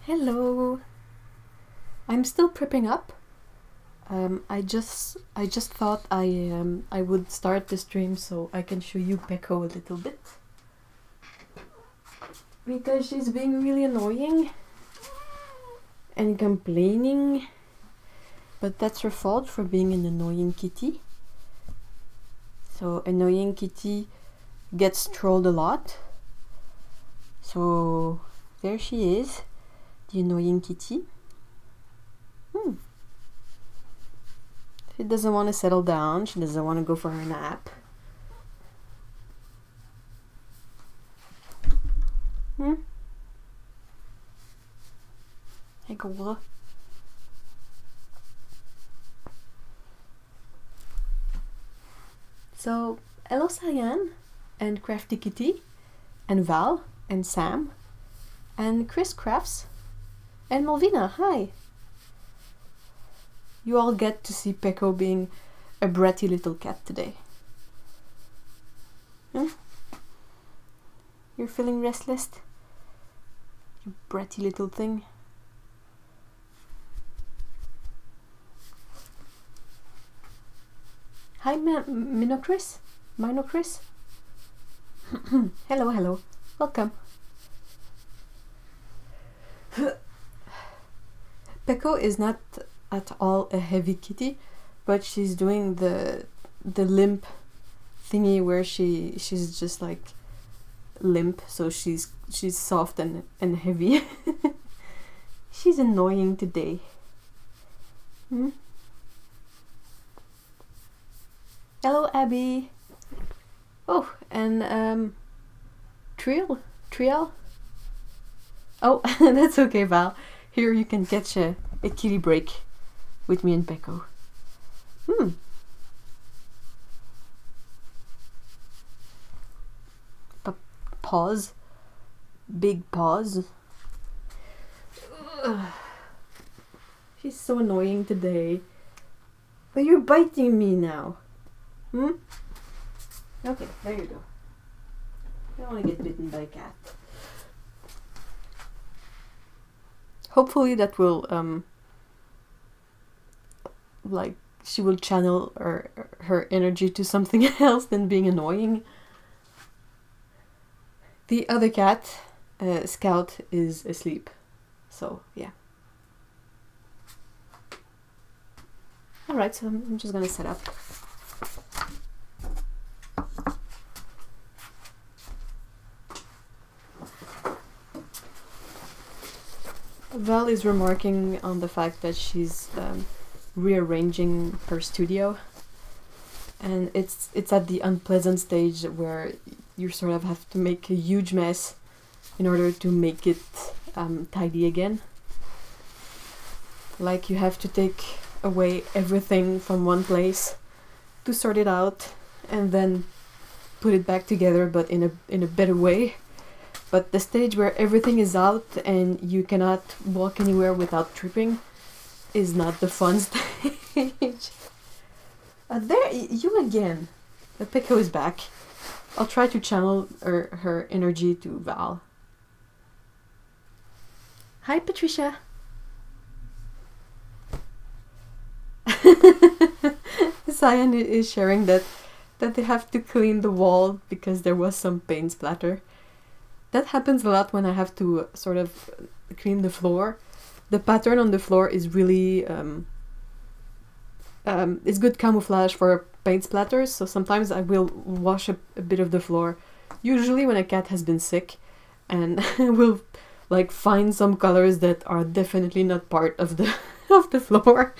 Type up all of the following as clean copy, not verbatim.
Hello. I'm still prepping up. I just thought I would start the stream so I can show you Peko a little bit, because she's being really annoying and complaining, but that's her fault for being an annoying kitty. So annoying kitty gets trolled a lot. So there she is, the annoying kitty. She doesn't want to settle down. She doesn't want to go for her nap. Hey, girl. So, hello Cyan, and Crafty Kitty, and Val, and Sam, and Chris Crafts, and Malvina, hi! You all get to see Peko being a bratty little cat today. You're feeling restless? You bratty little thing. Hi, Minocris? Minocris? Hello, hello. Welcome. Peko is not at all a heavy kitty, but she's doing the limp thingy where she's just like limp, so she's soft and heavy. She's annoying today. Hello Abby. Oh, and Trial. Oh, that's okay, Val. Here you can catch a kitty break with me and Peko. Pause. Big pause. She's so annoying today. But you're biting me now. Okay, there you go. I don't want to get bitten by a cat. Hopefully that will like she will channel her energy to something else than being annoying. The other cat, Scout, is asleep, so yeah. Alright, so I'm just gonna set up. Val is remarking on the fact that she's rearranging her studio, and it's at the unpleasant stage where you sort of have to make a huge mess in order to make it tidy again. Like you have to take away everything from one place to sort it out and then put it back together, but in a better way. But the stage where everything is out and you cannot walk anywhere without tripping is not the fun stage. There, you again. The Peko is back. I'll try to channel her energy to Val. Hi, Patricia. Cyan is sharing that they have to clean the wall because there was some paint splatter. That happens a lot when I have to sort of clean the floor. The pattern on the floor is really it's good camouflage for paint splatters, so sometimes I will wash a bit of the floor, usually when a cat has been sick, and will like find some colors that are definitely not part of the of the floor.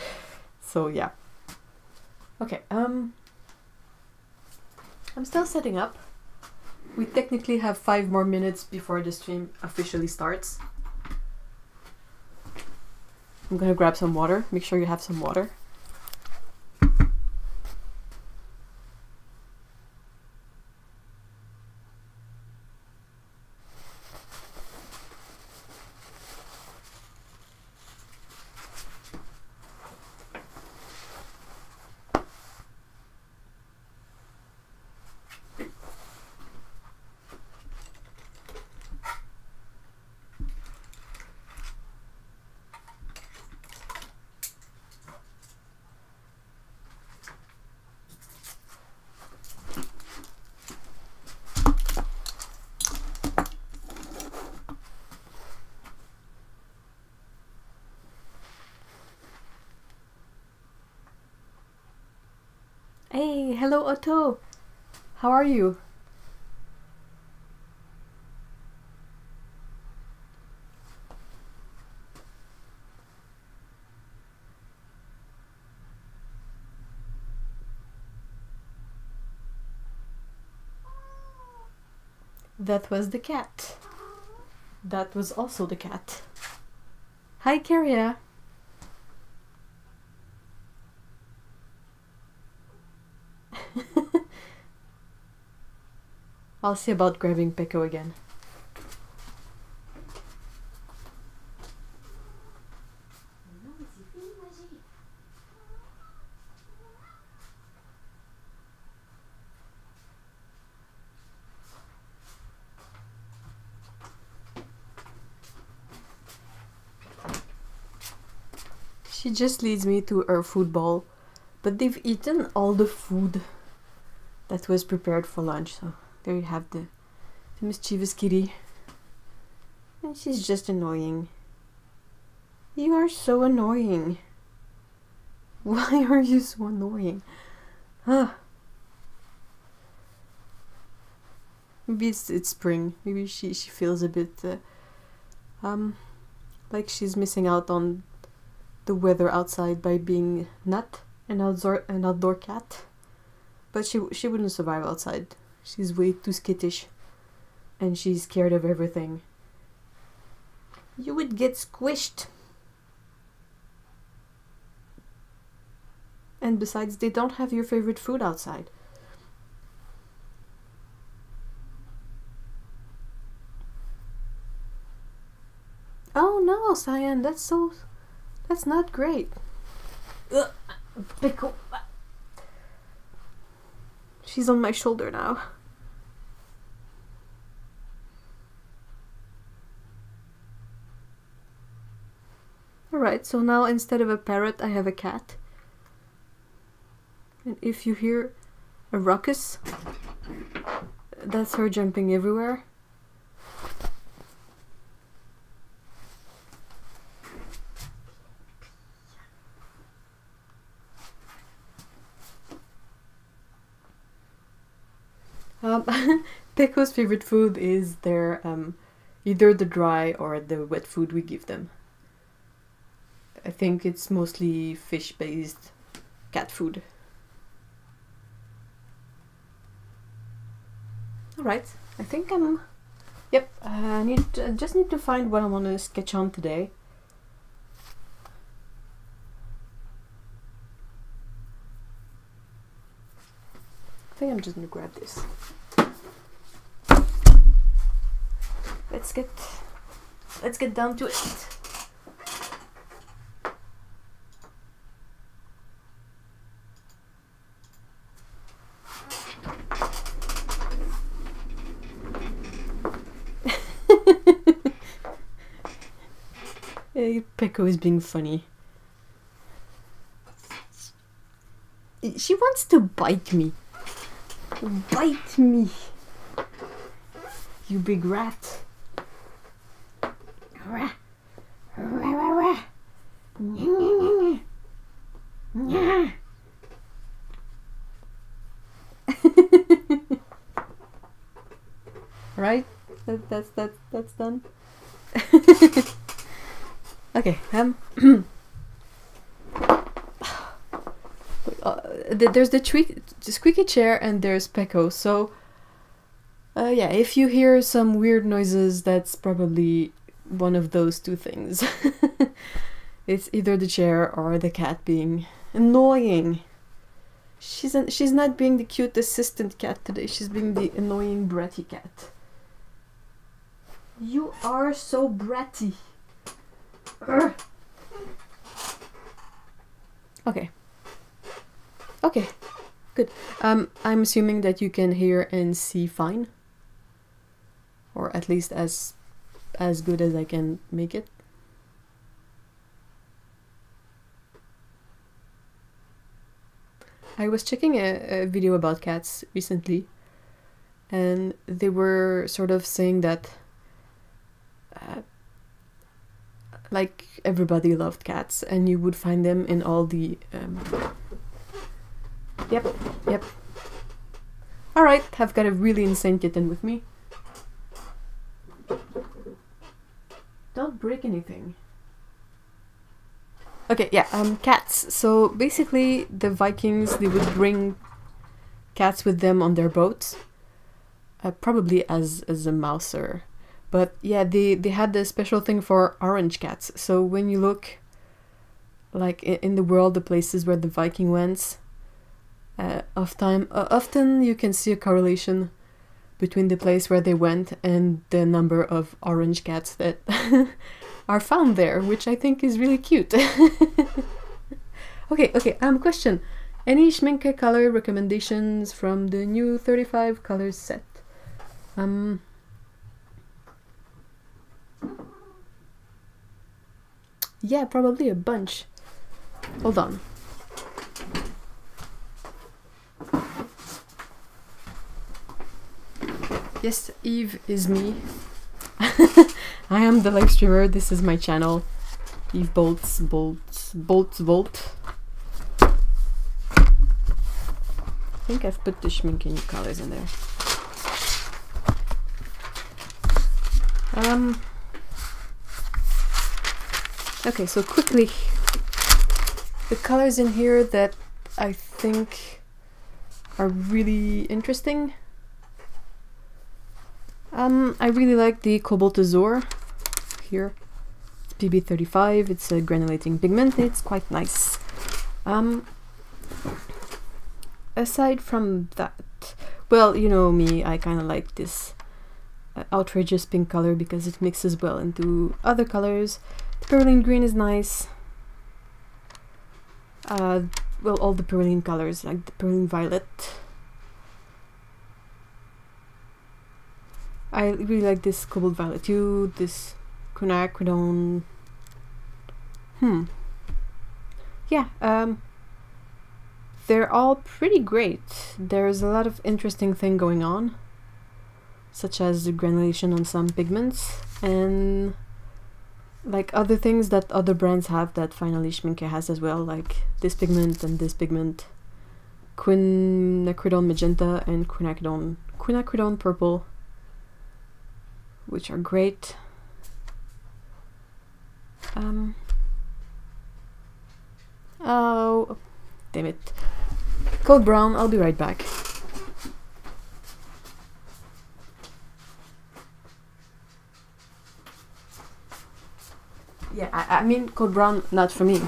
So yeah. Okay, I'm still setting up. We technically have 5 more minutes before the stream officially starts. I'm gonna grab some water. Make sure you have some water. Hey, hello Otto! How are you? That was the cat. That was also the cat. Hi, Carria. I'll see about grabbing Peko again. She just leads me to her food bowl, but they've eaten all the food that was prepared for lunch, so there you have the mischievous kitty. And she's just annoying. You are so annoying. Why are you so annoying? Huh. Maybe it's spring. Maybe she feels a bit like she's missing out on the weather outside by being not an outdoor cat. But she wouldn't survive outside. She's way too skittish. And she's scared of everything. You would get squished. And besides, they don't have your favorite food outside. Oh no, Cyan, that's not great. Ugh, Pickle. She's on my shoulder now. Alright, so now instead of a parrot, I have a cat. And if you hear a ruckus, that's her jumping everywhere. Peko's favorite food is their either the dry or the wet food we give them. I think it's mostly fish-based cat food. Alright, I think I'm... Yep, I just need to find what I want to sketch on today. I think I'm just gonna grab this. Let's get down to it. Peko is being funny. She wants to bite me. Bite me, you big rat. Right? That's done. Okay. There's the squeaky chair and there's Peko. So yeah, if you hear some weird noises, that's probably one of those two things. It's either the chair or the cat being annoying. She's not being the cute assistant cat today. She's being the annoying bratty cat. You are so bratty. Urgh. Okay. Okay, good. I'm assuming that you can hear and see fine. Or at least as good as I can make it. I was checking a video about cats recently, and they were sort of saying that like everybody loved cats, and you would find them in all the Yep, yep. Alright, I've got a really insane kitten with me. Don't break anything. Okay, yeah, cats. So basically the Vikings, they would bring cats with them on their boats. Probably as a mouser. But yeah, they had the special thing for orange cats. So when you look like in the world, the places where the Viking went, often you can see a correlation between the place where they went and the number of orange cats that are found there, which I think is really cute. Okay, question. Any Schminke color recommendations from the new 35 colors set? Yeah, probably a bunch. Hold on. Yes, Eve is me. I am the live streamer. This is my channel. Eve Bolts. I think I've put the Schminke new colors in there. Okay, so quickly, the colors in here that I think are really interesting. I really like the Cobalt Azure here. It's PB35, it's a granulating pigment, it's quite nice. Aside from that, well, you know me, I kind of like this outrageous pink color because it mixes well into other colors. The Perylene Green is nice. Well, all the Perylene colors, like the Perylene Violet. I really like this Cobalt Violet too, this Quinacridone. Yeah, they're all pretty great. There's a lot of interesting thing going on, such as the granulation on some pigments, and like other things that other brands have that finally Schminke has as well, like this pigment and this pigment, Quinacridone Magenta and Quinacridone Purple, which are great. Oh, damn it. Code Brown, I'll be right back. Yeah, I mean Code Brown, not for me.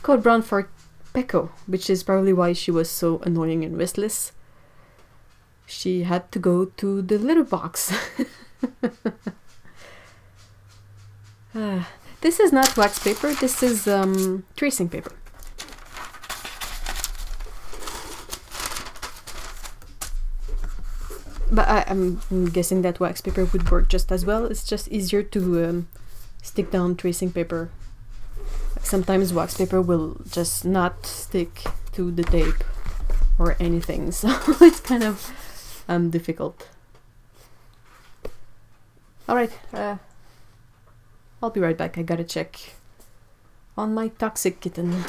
Code Brown for Pecco, which is probably why she was so annoying and restless. She had to go to the litter box. This is not wax paper, this is tracing paper. But I'm guessing that wax paper would work just as well. It's just easier to stick down tracing paper. Sometimes wax paper will just not stick to the tape or anything, so it's kind of difficult. Alright, I'll be right back. I gotta check on my toxic kitten.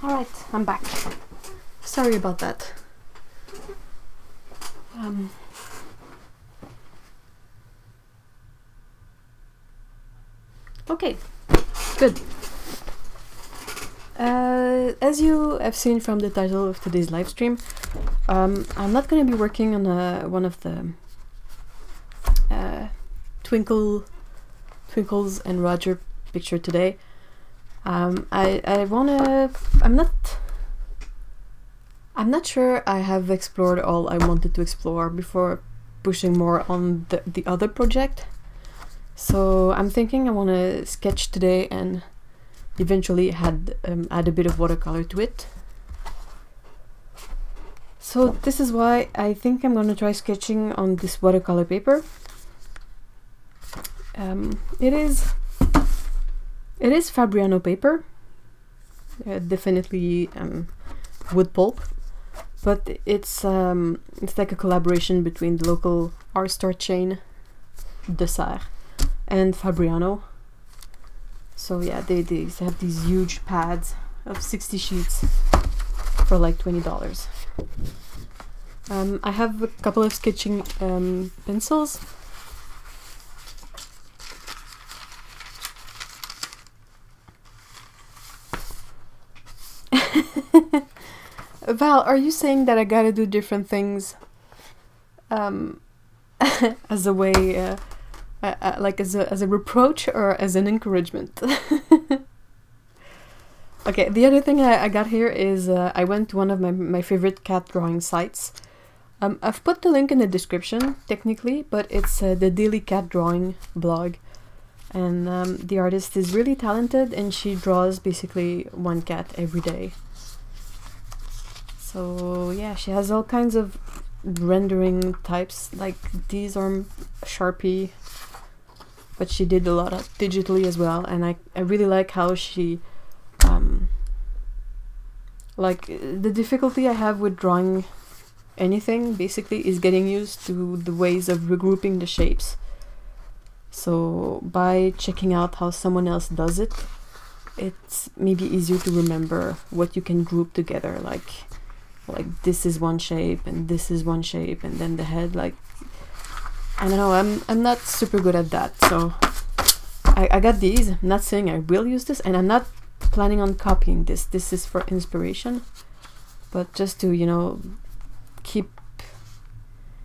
Alright, I'm back. Sorry about that. Okay, good. As you have seen from the title of today's live stream, I'm not going to be working on one of the Twinkles and Roger picture today. I'm not sure I have explored all I wanted to explore before pushing more on the other project. So I'm thinking I want to sketch today and eventually add a bit of watercolor to it. So this is why I think I'm going to try sketching on this watercolor paper. It is Fabriano paper, definitely wood pulp, but it's like a collaboration between the local art store chain Dessert and Fabriano. So yeah, they have these huge pads of 60 sheets for like $20. I have a couple of sketching pencils. Val, are you saying that I gotta do different things as a way, like as a reproach or as an encouragement? Okay, the other thing I got here is I went to one of my favorite cat drawing sites. I've put the link in the description, technically, but it's the Daily Cat Drawing blog. And the artist is really talented, and she draws basically one cat every day. So yeah, she has all kinds of rendering types, like these are Sharpie, but she did a lot of digitally as well, and I really like how she like the difficulty I have with drawing anything basically is getting used to the ways of regrouping the shapes. So by checking out how someone else does it, it's maybe easier to remember what you can group together, like this is one shape and this is one shape, and then the head, like I don't know, I'm not super good at that. So I got these. I'm not saying I will use this, and I'm not planning on copying this. This is for inspiration, but just to, you know, keep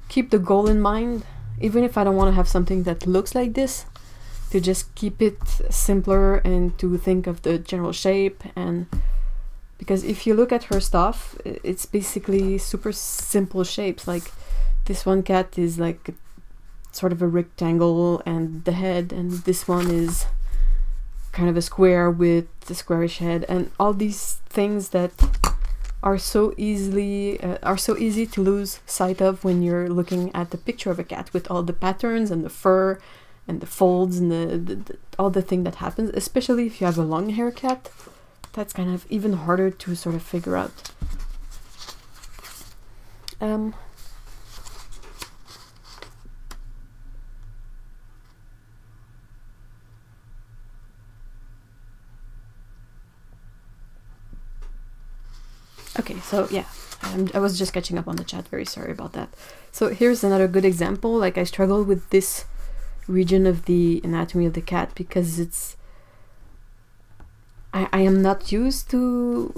the goal in mind, even if I don't want to have something that looks like this, to just keep it simpler and to think of the general shape. And because if you look at her stuff, it's basically super simple shapes. Like this one cat is like sort of a rectangle and the head, and this one is kind of a square with the squarish head, and all these things that are so easy to lose sight of when you're looking at the picture of a cat, with all the patterns and the fur and the folds and the all the thing that happens, especially if you have a long hair cat. That's kind of even harder to sort of figure out. Okay, so yeah, I was just catching up on the chat, very sorry about that. So here's another good example. Like, I struggle with this region of the anatomy of the cat because it's I am not used to,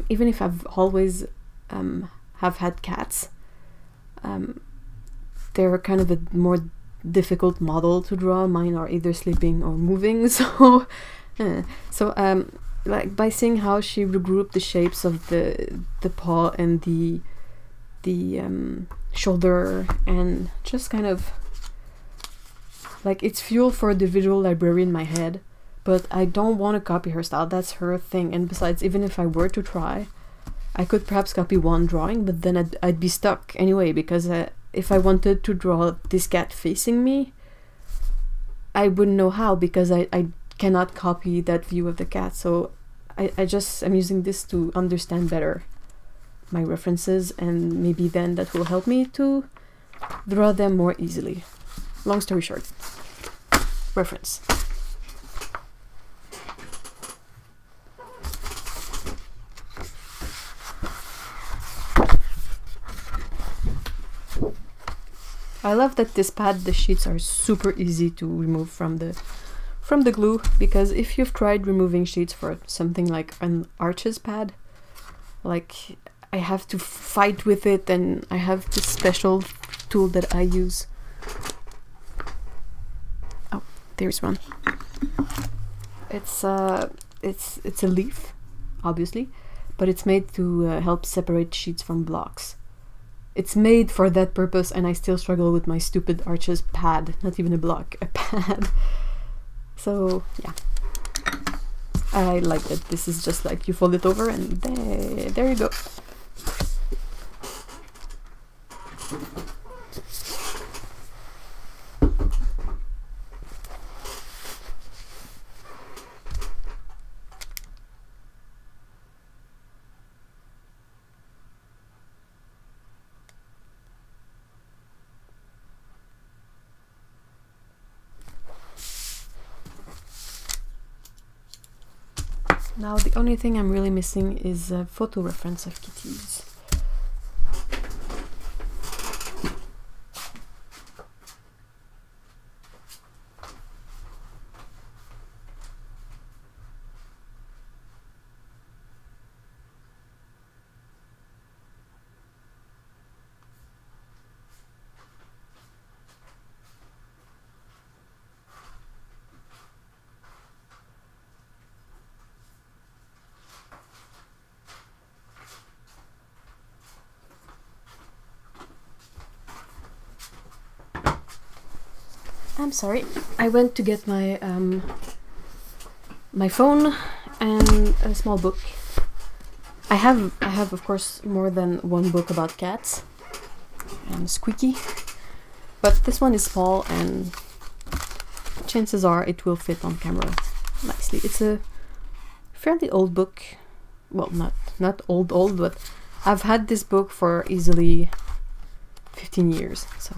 even if I've always have had cats, they're kind of a more difficult model to draw. Mine are either sleeping or moving, so like by seeing how she regrouped the shapes of the paw and the shoulder, and just kind of like, it's fuel for the visual library in my head. But I don't want to copy her style. That's her thing. And besides, even if I were to try, I could perhaps copy one drawing, but then I'd be stuck anyway, because if I wanted to draw this cat facing me, I wouldn't know how, because I cannot copy that view of the cat. So I'm using this to understand better my references, and maybe then that will help me to draw them more easily. Long story short, reference. I love that this pad, the sheets are super easy to remove from from the glue, because if you've tried removing sheets for something like an arches pad, like I have to fight with it, and I have this special tool that I use. Oh, there's one. It's a leaf, obviously, but it's made to help separate sheets from blocks. It's made for that purpose, and I still struggle with my stupid arches pad. Not even a block, a pad. So yeah, I like it. This is just like you fold it over and there you go. Now the only thing I'm really missing is a photo reference of kitties. I'm sorry, I went to get my my phone and a small book. I have of course more than one book about cats and squeaky, but this one is small and chances are it will fit on camera nicely. It's a fairly old book. Well, not old, but I've had this book for easily 15 years, so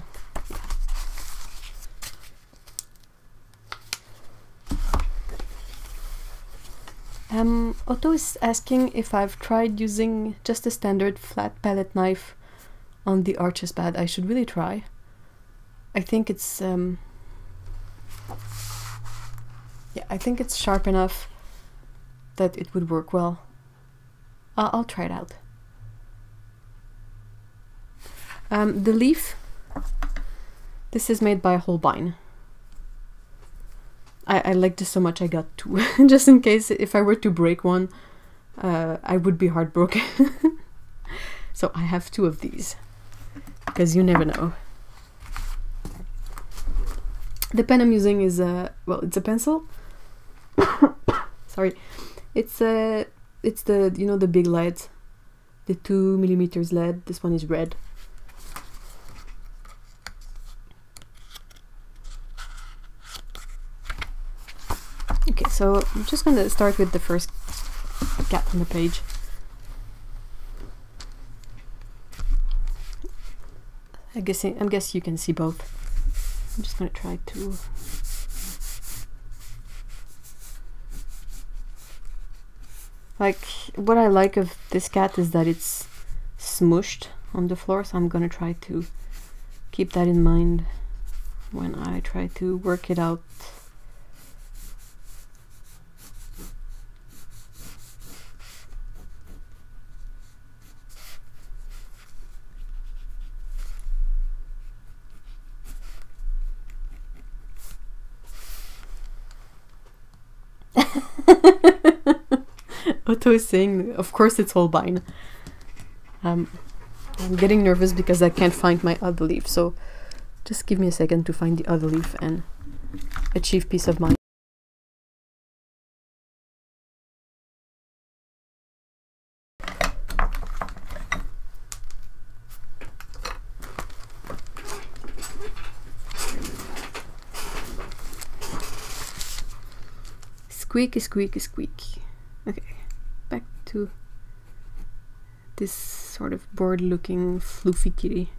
Otto is asking if I've tried using just a standard flat palette knife on the arches pad. I should really try. I think it's yeah, I think it's sharp enough that it would work well. I'll try it out. The leaf, this is made by Holbein. I like this so much I got two, just in case if I were to break one, I would be heartbroken. So I have two of these, because you never know. The pen I'm using is well, it's a pencil. Sorry, it's the, you know, the big lead, the 2mm lead. This one is red. Okay, so I'm just going to start with the first cat on the page. I guess you can see both. I'm just going to try to... Like, what I like of this cat is that it's smooshed on the floor, so I'm going to try to keep that in mind when I try to work it out. Otto is saying, of course it's Holbein. I'm getting nervous because I can't find my other leaf, so just give me a second to find the other leaf and achieve peace of mind. Squeaky, squeaky, squeaky. Okay, back to this sort of bored looking floofy kitty.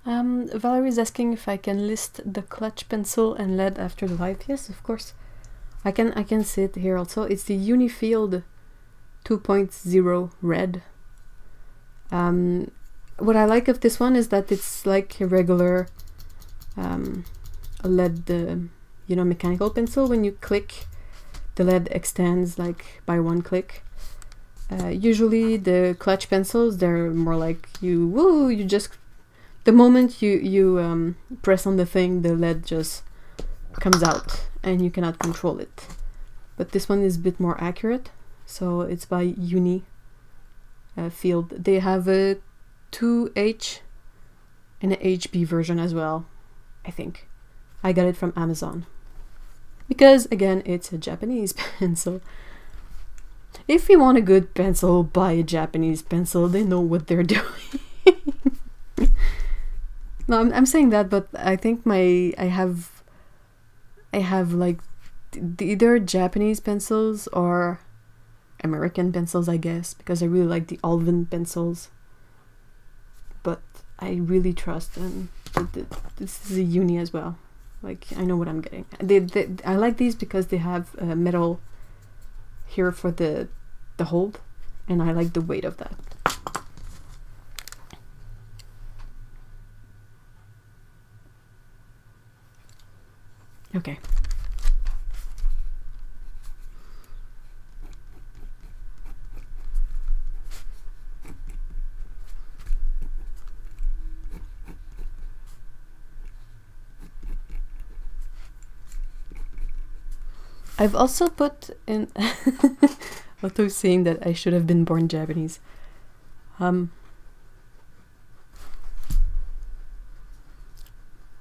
Valerie's asking if I can list the clutch pencil and lead after the light. Yes, of course. I can see it here also. It's the Unifield 2.0 red. What I like of this one is that it's like a regular lead, you know, mechanical pencil. When you click, the lead extends like by one click. Usually the clutch pencils, they're more like you just, the moment you press on the thing, the lead just comes out and you cannot control it. But this one is a bit more accurate, so it's by Unifield. They have a 2H and an HB version as well, I think. I got it from Amazon. Because, again, it's a Japanese pencil. If you want a good pencil, buy a Japanese pencil. They know what they're doing. No, I'm saying that, but I think I have like either Japanese pencils or American pencils, I guess, because I really like the Alvin pencils. But I really trust them. This is a Uni as well. Like, I know what I'm getting. I like these because they have metal here for the hold, and I like the weight of that. Okay. I've also put in Otto saying that I should have been born Japanese.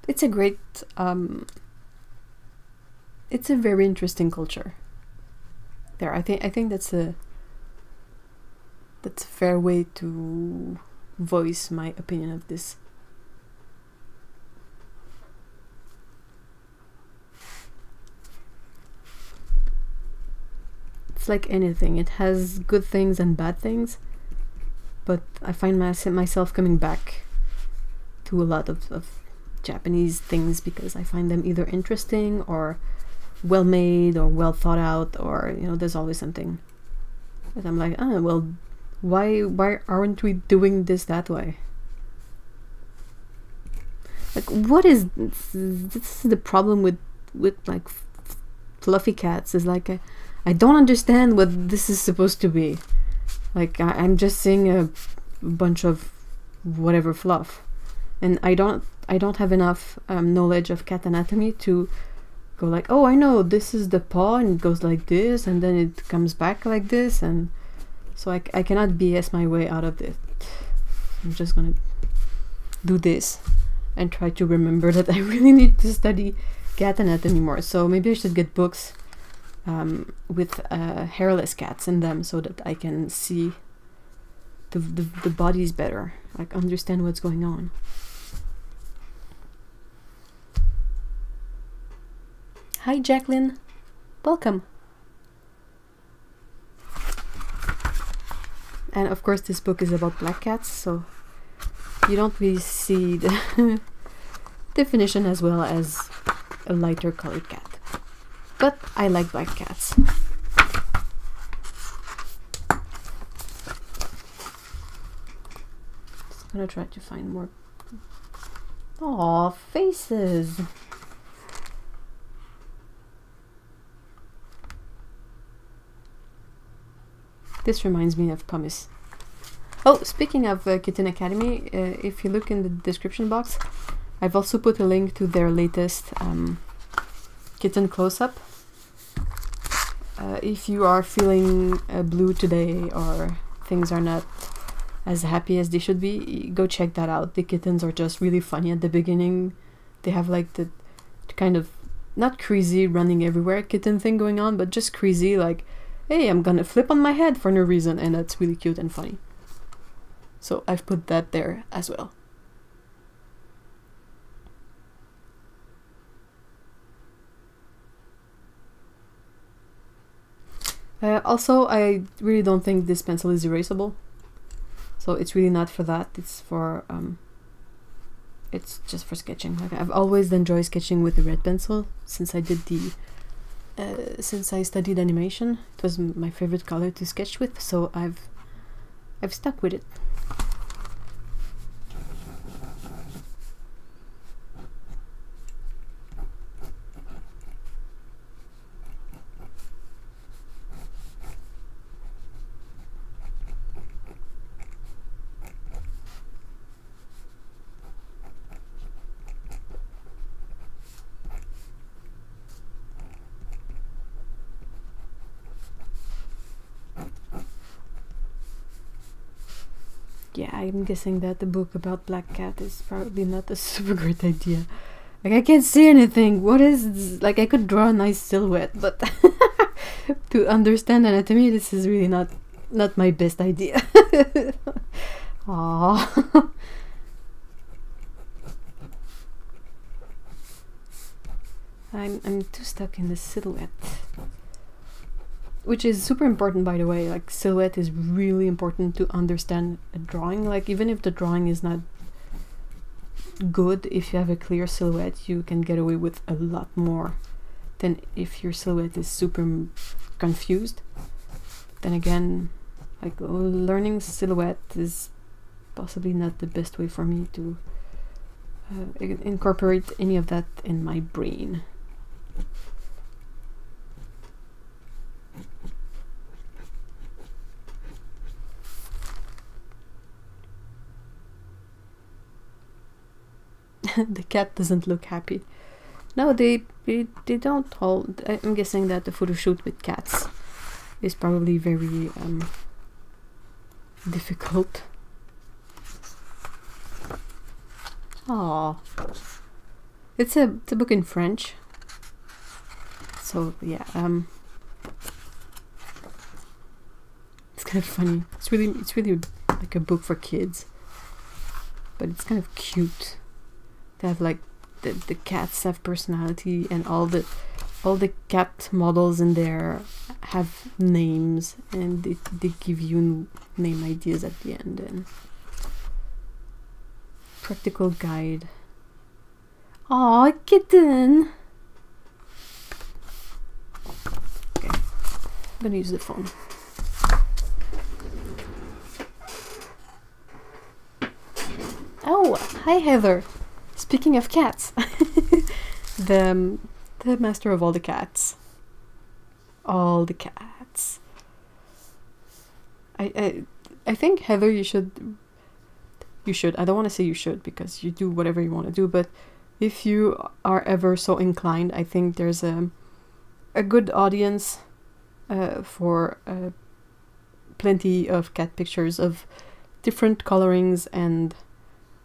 It's a great it's a very interesting culture. There, I think that's a fair way to voice my opinion of this. It's like anything. It has good things and bad things, but I find myself coming back to a lot of Japanese things because I find them either interesting or well made or well thought out, or, you know, there's always something that I'm like, well, why aren't we doing this that way? Like, what is this is the problem with like fluffy cats, is like I don't understand what this is supposed to be. Like, I'm just seeing a bunch of whatever fluff, and I don't have enough knowledge of cat anatomy to go like, oh, I know this is the paw and it goes like this and then it comes back like this, and so I cannot BS my way out of it. I'm just gonna do this and try to remember that I really need to study cat anatomy more. So maybe I should get books with hairless cats in them so that I can see the bodies better, like understand what's going on. Hi Jacqueline, welcome. And of course this book is about black cats, so you don't really see the definition as well as a lighter colored cat. But I like black cats. Just gonna try to find more. Aw, faces. This reminds me of pumice. Oh, speaking of Kitten Academy, if you look in the description box, I've also put a link to their latest kitten close-up. If you are feeling blue today or things are not as happy as they should be, go check that out. The kittens are just really funny at the beginning. They have like the kind of, not crazy running everywhere kitten thing going on, but just crazy, like, hey, I'm gonna flip on my head for no reason, and that's really cute and funny. So I've put that there as well. Also, I really don't think this pencil is erasable. So it's really not for that. It's for it's just for sketching. Like I've always enjoyed sketching with the red pencil since I did the since I studied animation. It was my favorite color to sketch with, so I've stuck with it. Yeah, I'm guessing that the book about Black Cat is probably not a super great idea. Like, I can't see anything. What is this? Like, I could draw a nice silhouette, but to understand anatomy, this is really not my best idea. Aww. I'm too stuck in the silhouette. Which is super important, by the way. Like, silhouette is really important to understand a drawing. Like, even if the drawing is not good, if you have a clear silhouette, you can get away with a lot more than if your silhouette is super confused. Then again, like, learning silhouette is possibly not the best way for me to incorporate any of that in my brain. The cat doesn't look happy. No, they don't hold. I'm guessing that the photo shoot with cats is probably very difficult. Aww. It's a book in French. So yeah, it's kind of funny. It's really like a book for kids, but it's kind of cute. They have like the cats have personality, and all the cat models in there have names, and they give you name ideas at the end. And practical guide. Aw, kitten. Okay, I'm gonna use the phone. Oh, hi Heather. Speaking of cats, the master of all the cats. All the cats. I think Heather, you should. I don't want to say you should, because you do whatever you want to do, but if you are ever so inclined, I think there's a good audience for plenty of cat pictures of different colorings and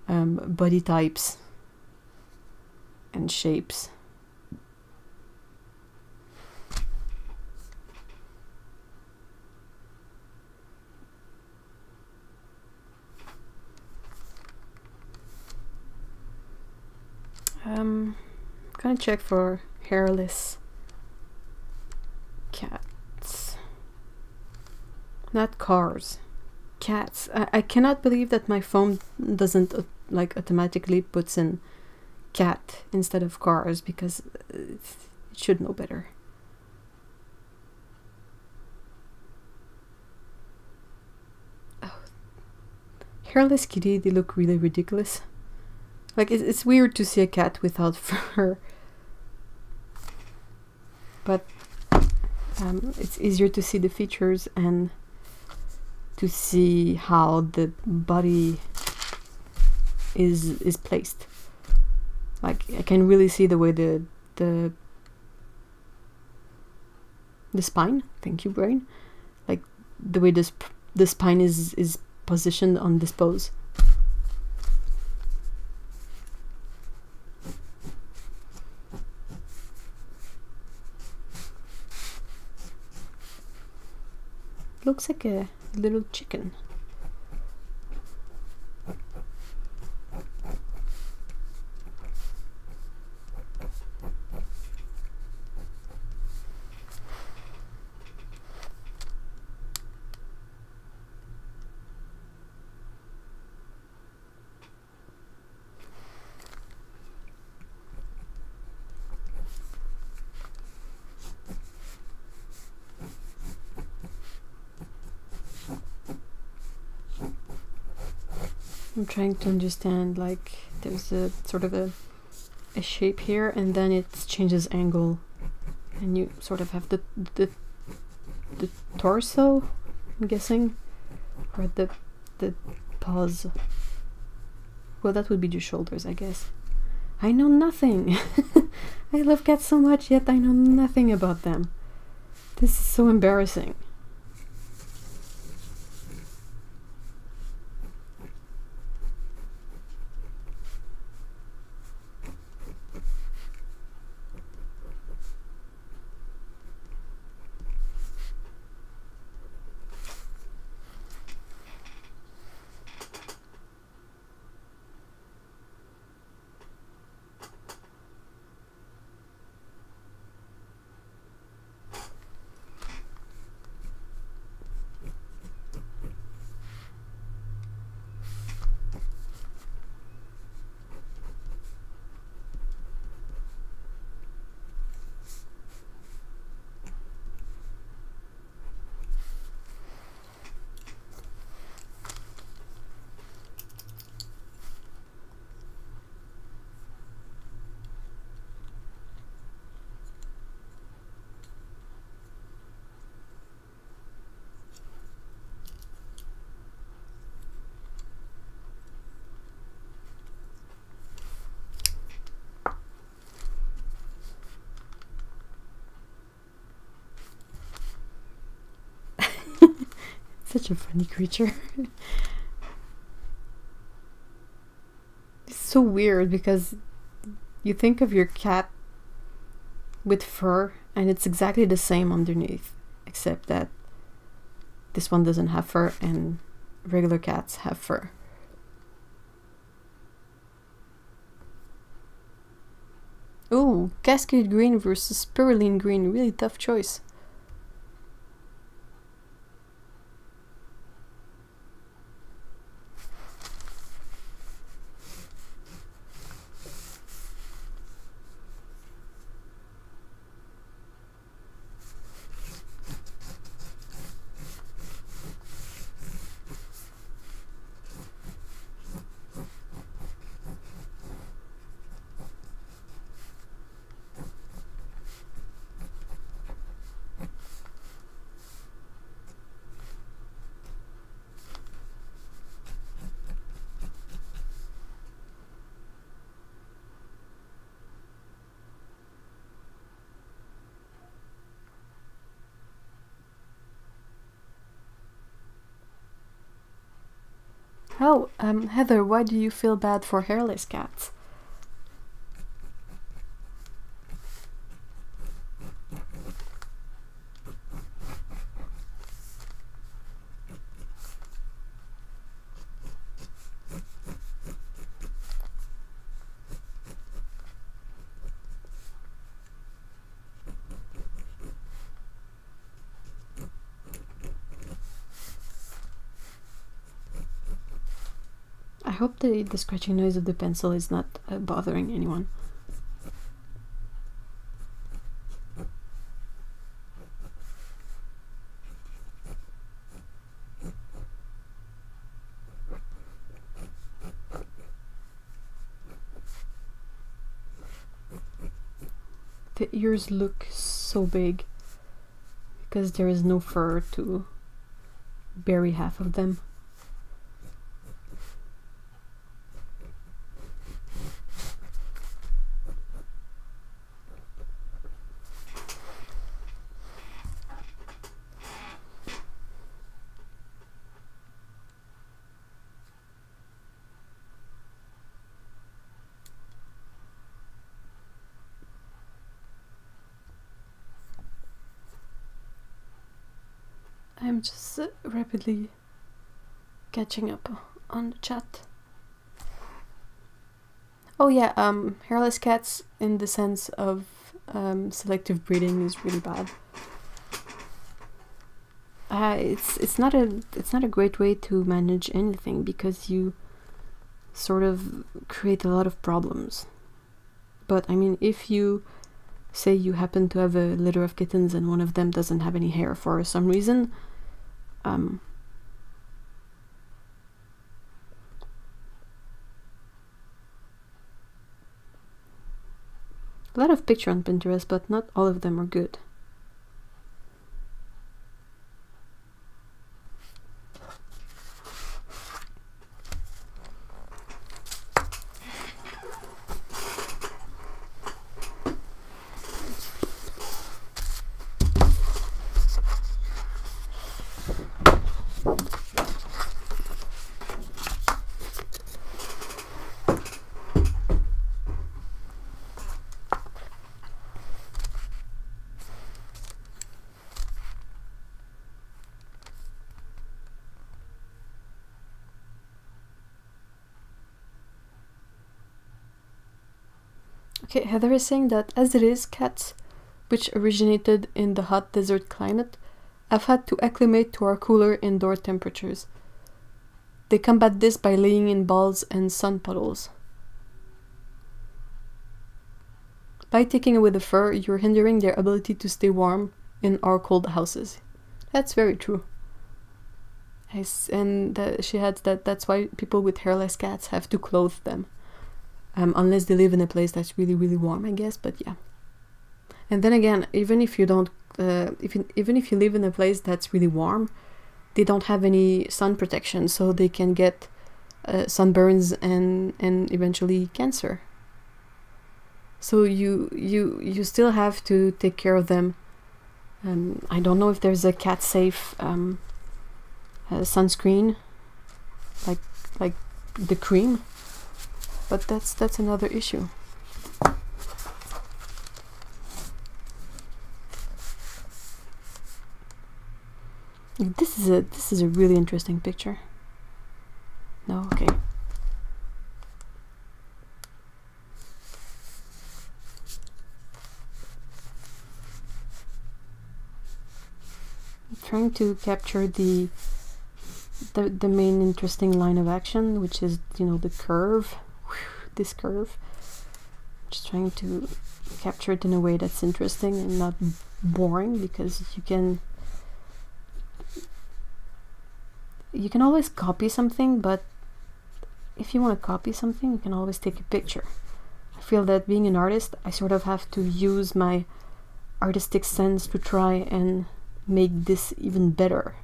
body types and shapes. I'm gonna check for hairless cats. Not cars. Cats. I cannot believe that my phone doesn't like automatically puts in cat instead of cars, because it should know better. Oh. Hairless kitty, they look really ridiculous. Like, it's weird to see a cat without fur, but it's easier to see the features and to see how the body is placed. Like, I can really see the way the spine. Thank you, brain. Like, the way the spine is positioned on this pose. Looks like a little chicken. I'm trying to understand, like, there's a sort of a shape here, and then it changes angle, and you sort of have the torso, I'm guessing, or the paws. Well, that would be the shoulders, I guess. I know nothing. I love cats so much, yet I know nothing about them. This is so embarrassing. Such a funny creature. It's so weird because you think of your cat with fur and it's exactly the same underneath, except that this one doesn't have fur and regular cats have fur. Ooh, Cascade Green versus Spirulina Green, really tough choice. Oh, Heather, why do you feel bad for hairless cats? I hope the scratching noise of the pencil is not bothering anyone. The ears look so big because there is no fur to bury half of them. I'm just rapidly catching up on the chat. Oh yeah, hairless cats in the sense of selective breeding is really bad. It's not a great way to manage anything because you sort of create a lot of problems. But I mean, if you say you happen to have a litter of kittens and one of them doesn't have any hair for some reason, A lot of pictures on Pinterest, but not all of them are good. Okay, Heather is saying that as it is, cats, which originated in the hot desert climate, have had to acclimate to our cooler indoor temperatures. They combat this by laying in balls and sun puddles. By taking away the fur, you're hindering their ability to stay warm in our cold houses. That's very true. She adds that that's why people with hairless cats have to clothe them. Unless they live in a place that's really, really warm, I guess, but yeah. And then again, even if you don't, even if you live in a place that's really warm, they don't have any sun protection, so they can get sunburns and eventually cancer. So you still have to take care of them. I don't know if there's a cat-safe sunscreen, like the cream. But that's another issue. This is a really interesting picture. No, okay. I'm trying to capture the main interesting line of action, which is, you know, the curve. This curve. Just trying to capture it in a way that's interesting and not boring, because you can always copy something, but if you want to copy something, you can always take a picture. I feel that being an artist, I sort of have to use my artistic sense to try and make this even better,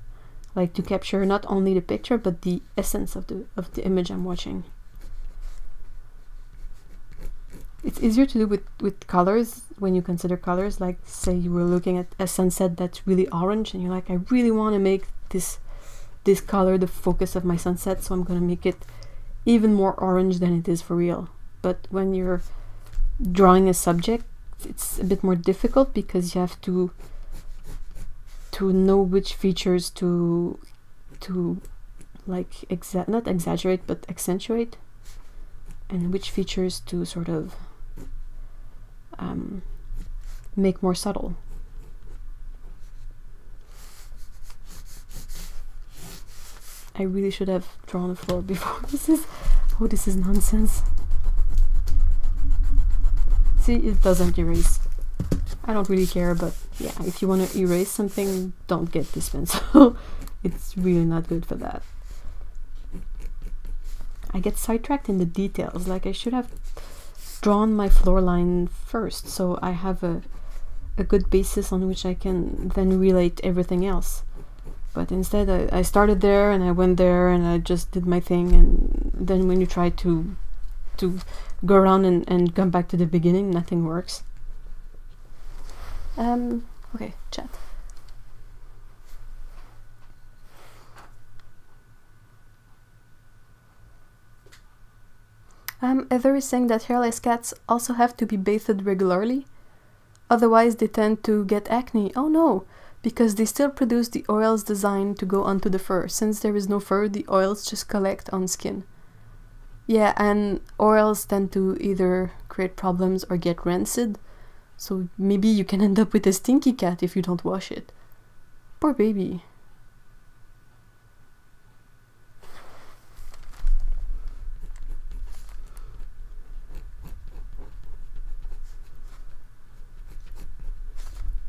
like to capture not only the picture but the essence of the image I'm watching. It's easier to do with colors when you consider colors. Like, say you were looking at a sunset that's really orange and you're like, I really want to make this color the focus of my sunset, so I'm going to make it even more orange than it is for real. But when you're drawing a subject, it's a bit more difficult, because you have to know which features to like not exaggerate but accentuate, and which features to sort of make more subtle. I really should have drawn the floor before. This is nonsense. See, it doesn't erase. I don't really care, but yeah, if you want to erase something, don't get this pencil. It's really not good for that. I get sidetracked in the details. Like, I should have drawn my floor line first, so I have a good basis on which I can then relate everything else. But instead I started there and I went there and I just did my thing, and then when you try to go around and come back to the beginning, nothing works. Okay, chat. Heather is saying that hairless cats also have to be bathed regularly, otherwise they tend to get acne. Oh no, because they still produce the oils designed to go onto the fur. Since there is no fur, the oils just collect on skin. Yeah, and oils tend to either create problems or get rancid, so maybe you can end up with a stinky cat if you don't wash it. Poor baby.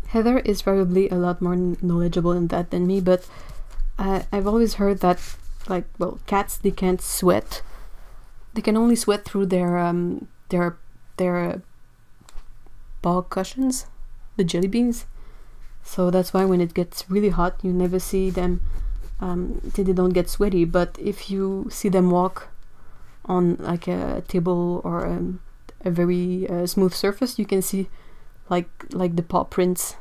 Heather is probably a lot more knowledgeable in that than me, but I've always heard that, like, well, cats, they can't sweat. They can only sweat through their ball cushions, the jelly beans. So that's why when it gets really hot, you never see them, they don't get sweaty. But if you see them walk on like a table or a very smooth surface, you can see like the paw prints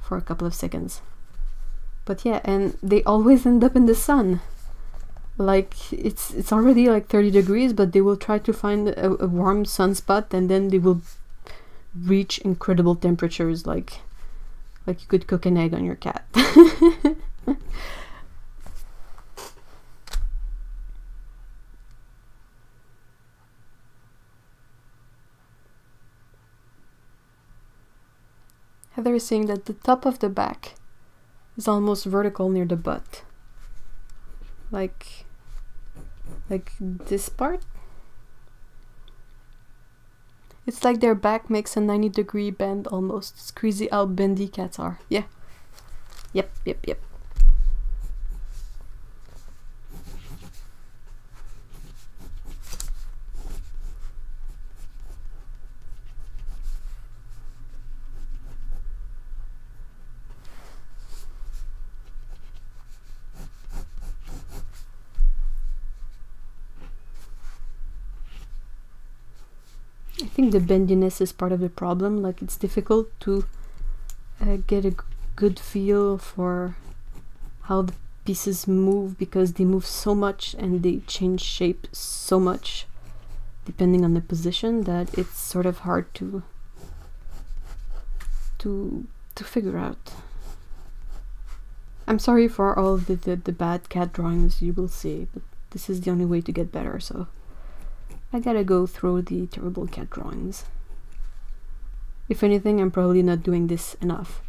for a couple of seconds. But yeah, and they always end up in the sun. Like it's already like 30 degrees, but they will try to find a warm sunspot, and then they will reach incredible temperatures, like you could cook an egg on your cat. Heather is saying that the top of the back is almost vertical near the butt. Like this part. It's like their back makes a 90-degree bend almost. It's crazy how bendy cats are. Yeah. Yep. I think the bendiness is part of the problem. Like, it's difficult to get a good feel for how the pieces move, because they move so much and they change shape so much depending on the position, that it's sort of hard to figure out. I'm sorry for all the bad cat drawings you will see, but this is the only way to get better, so I gotta go through the terrible cat drawings. If anything, I'm probably not doing this enough.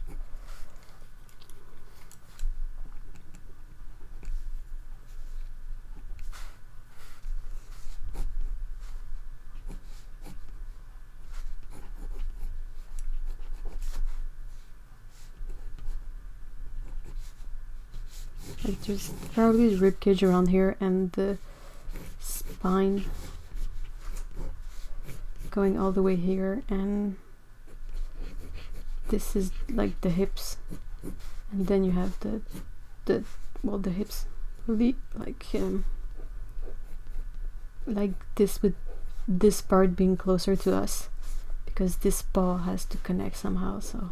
Like, there's probably ribcage around here and the spine going all the way here, and this is like the hips, and then you have the hips like this, with this part being closer to us because this paw has to connect somehow. So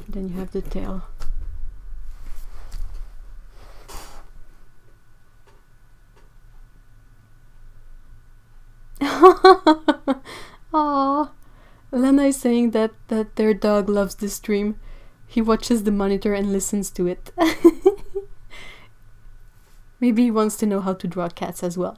then you have the tail. Aww. Lena is saying that their dog loves this stream. He watches the monitor and listens to it. Maybe he wants to know how to draw cats as well.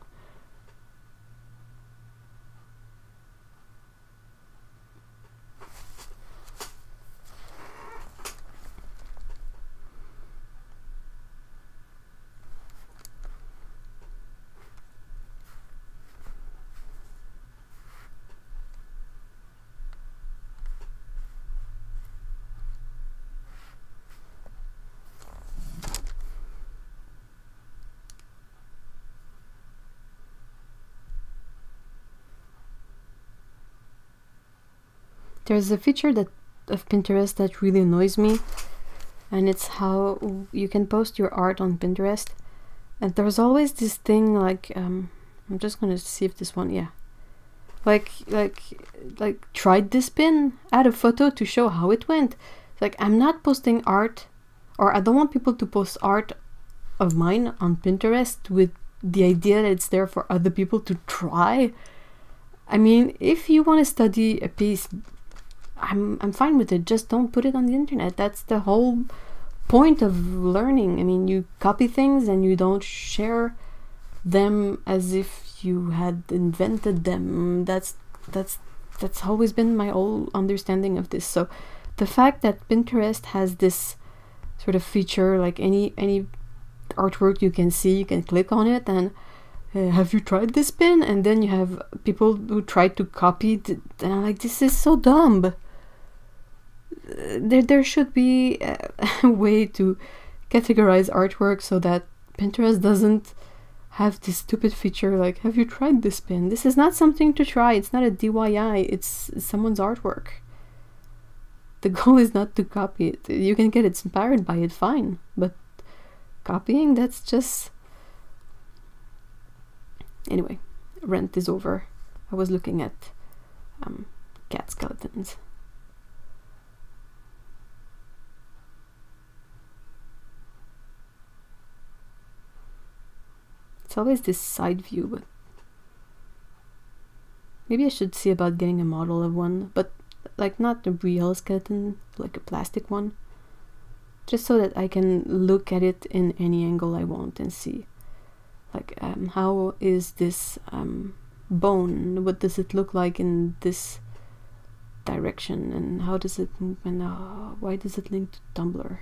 There's a feature of Pinterest that really annoys me, and it's how you can post your art on Pinterest, and there's always this thing like I'm just gonna see if this one, yeah, like tried this pin, add a photo to show how it went. Like, I'm not posting art, or I don't want people to post art of mine on Pinterest with the idea that it's there for other people to try. I mean, if you want to study a piece, I'm fine with it. Just don't put it on the internet. That's the whole point of learning. I mean, you copy things and you don't share them as if you had invented them. That's always been my whole understanding of this. So the fact that Pinterest has this sort of feature, like any artwork you can see, you can click on it and have you tried this pin? And then you have people who try to copy it, and I'm like, this is so dumb. There should be a way to categorize artwork so that Pinterest doesn't have this stupid feature like, have you tried this pen? This is not something to try. It's not a DIY. It's someone's artwork. The goal is not to copy it. You can get inspired by it, fine, but copying, that's just... Anyway, rent is over. I was looking at cat skeletons. It's always this side view, but maybe I should see about getting a model of one, but like not a real skeleton, like a plastic one, just so that I can look at it in any angle I want and see like how is this bone, what does it look like in this direction, and how does it move, and why does it link to Tumblr.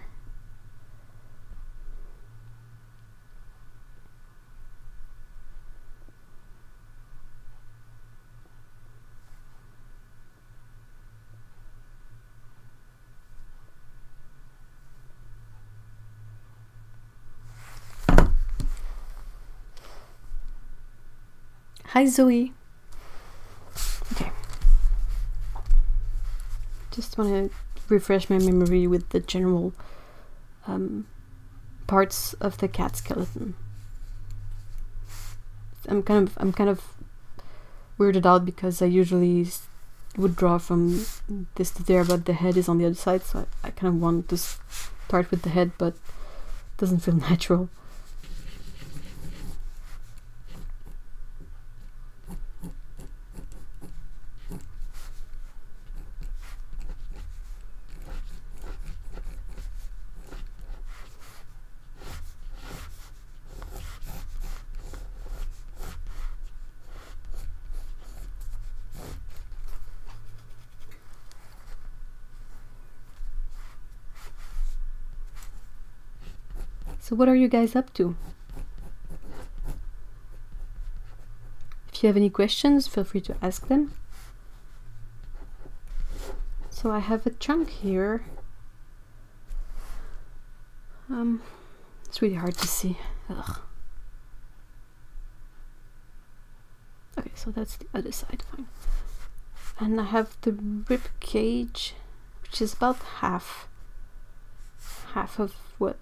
Hi Zoe. Okay. Just want to refresh my memory with the general parts of the cat skeleton. I'm kind of weirded out because I usually would draw from this to there, but the head is on the other side, so I kind of want to start with the head, but it doesn't feel natural. So what are you guys up to? If you have any questions, feel free to ask them. So I have a chunk here. It's really hard to see. Ugh. Okay, so that's the other side, fine. And I have the rib cage, which is about half of what?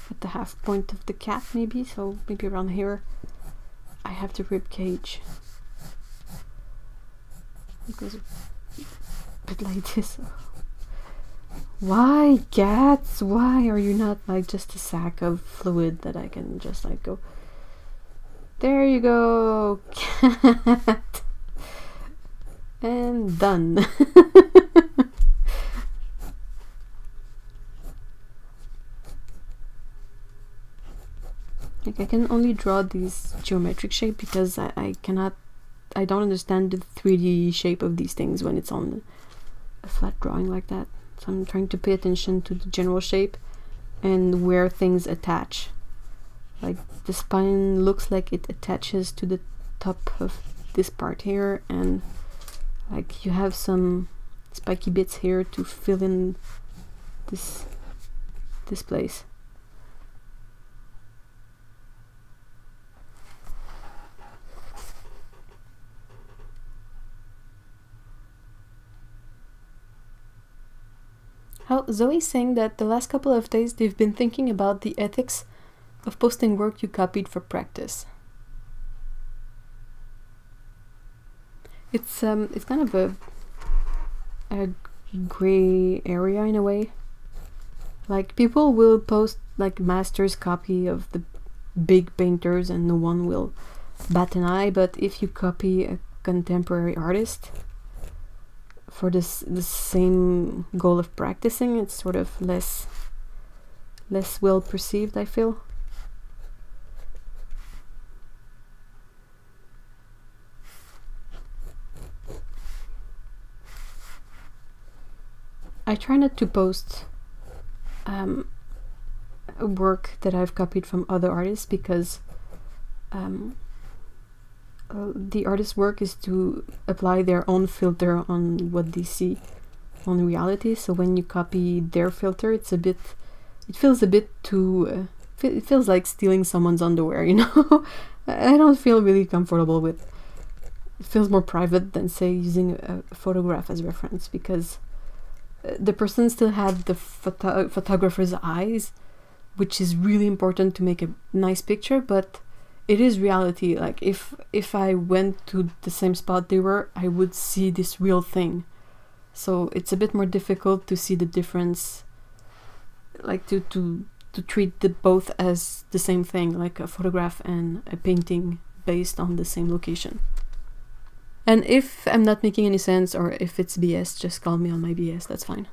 At the half point of the cat, maybe, so maybe around here I have the rib cage. It goes a bit like this. Why, cats? Why are you not like just a sack of fluid that I can just like go, there you go, cat, and done. Like I can only draw these geometric shape because I don't understand the 3D shape of these things when it's on a flat drawing like that. So I'm trying to pay attention to the general shape and where things attach. Like the spine looks like it attaches to the top of this part here, and like you have some spiky bits here to fill in this place. How Zoe's saying that the last couple of days they've been thinking about the ethics of posting work you copied for practice. It's kind of a gray area in a way. Like people will post like master's copy of the big painters and no one will bat an eye, but if you copy a contemporary artist for the same goal of practicing, it's sort of less well perceived, I feel. I try not to post work that I've copied from other artists because the artist's work is to apply their own filter on what they see on reality. So when you copy their filter, it feels a bit too it feels like stealing someone's underwear, you know. I don't feel really comfortable with. It feels more private than, say, using a photograph as reference, because the person still had the photographer's eyes, which is really important to make a nice picture, but it is reality. Like if I went to the same spot they were, I would see this real thing. So it's a bit more difficult to see the difference, like to treat the both as the same thing, like a photograph and a painting based on the same location. And if I'm not making any sense, or if it's BS, just call me on my BS, that's fine.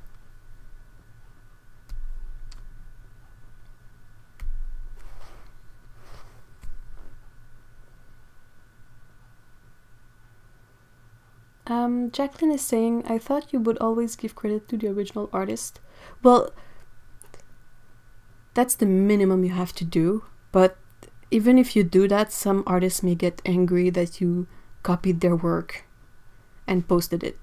Jacqueline is saying, I thought you would always give credit to the original artist. Well, that's the minimum you have to do, but even if you do that, some artists may get angry that you copied their work and posted it.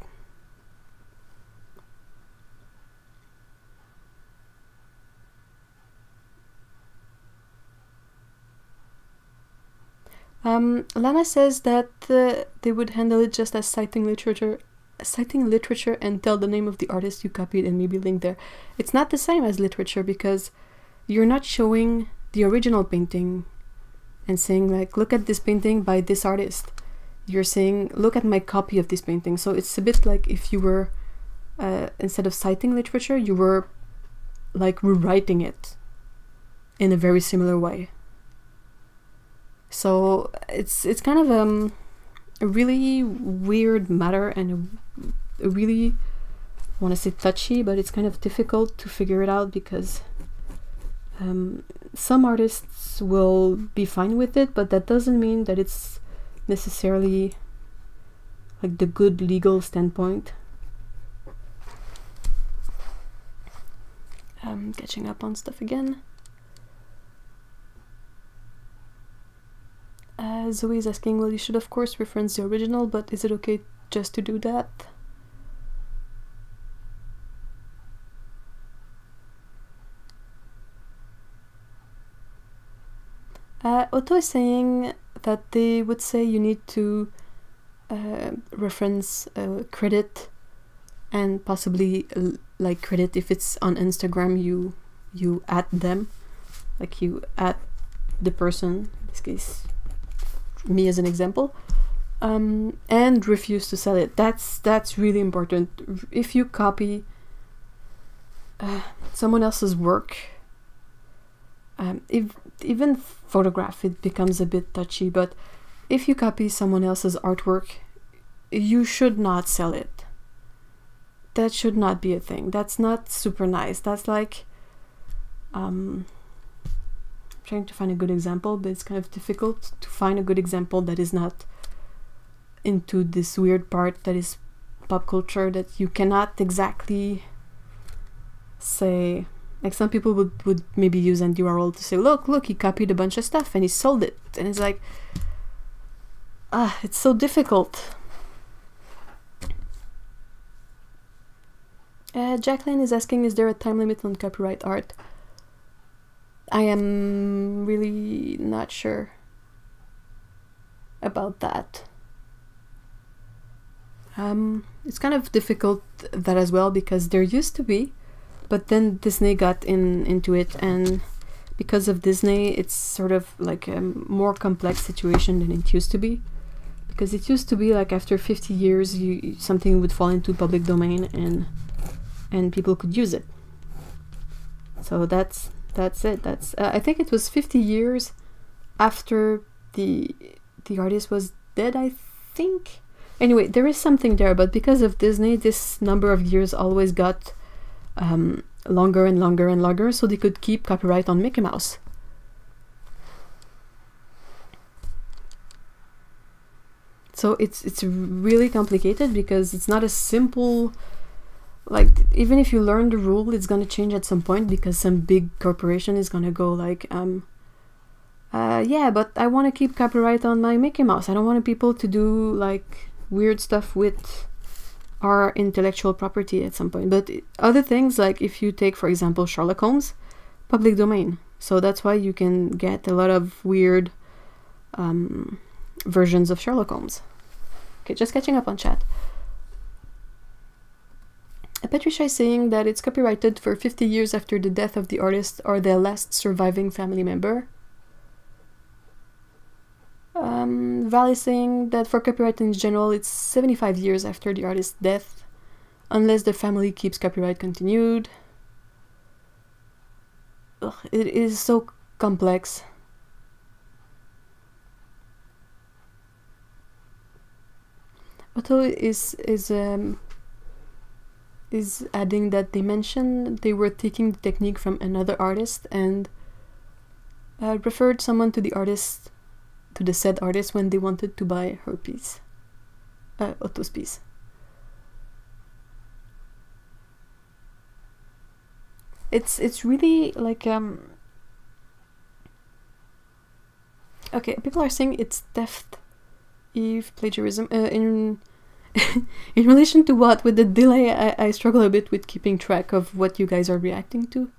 Lana says that they would handle it just as citing literature and tell the name of the artist you copied and maybe link there. It's not the same as literature, because you're not showing the original painting and saying like, look at this painting by this artist. You're saying, look at my copy of this painting. So it's a bit like if you were, instead of citing literature, you were like rewriting it in a very similar way. So it's kind of a really weird matter, and a really, I want to say touchy, but it's kind of difficult to figure it out, because some artists will be fine with it, but that doesn't mean that it's necessarily like the good legal standpoint. I'm catching up on stuff again. Zoe is asking, well, you should of course reference the original, but is it okay just to do that? Otto is saying that they would say you need to reference credit, and possibly like credit if it's on Instagram, you add them, like you add the person, in this case me as an example, and refuse to sell it. That's really important. If you copy someone else's work, even photograph, it becomes a bit touchy, but if you copy someone else's artwork, you should not sell it. That should not be a thing. That's not super nice. That's like trying to find a good example, but it's kind of difficult to find a good example that is not into this weird part that is pop culture, that you cannot exactly say, like some people would maybe use Andy Warhol to say, look, he copied a bunch of stuff and he sold it, and it's like, it's so difficult. Jacqueline is asking, is there a time limit on copyright art? I am really not sure about that. It's kind of difficult that as well, because there used to be, but then Disney got into it, and because of Disney, it's sort of like a more complex situation than it used to be. Because it used to be like after 50 years, something would fall into public domain, and people could use it. So that's it. That's I think it was 50 years after the artist was dead, I think. Anyway, there is something there, but because of Disney, this number of years always got longer and longer and longer, so they could keep copyright on Mickey Mouse. So it's really complicated, because it's not a simple, like, even if you learn the rule, it's gonna change at some point, because some big corporation is gonna go like, yeah, but I want to keep copyright on my Mickey Mouse. I don't want people to do like weird stuff with our intellectual property at some point. But other things, like if you take, for example, Sherlock Holmes, public domain. So that's why you can get a lot of weird versions of Sherlock Holmes. Okay, just catching up on chat. Patricia is saying that it's copyrighted for 50 years after the death of the artist or their last surviving family member. Val is saying that for copyright in general, it's 75 years after the artist's death, unless the family keeps copyright continued. Ugh, it is so complex. Otto is adding that they mentioned they were taking the technique from another artist and referred someone to the artist, to the said artist, when they wanted to buy her piece, Otto's piece. It's really like okay, people are saying it's theft, Eve, plagiarism. In in relation to what? With the delay, I struggle a bit with keeping track of what you guys are reacting to.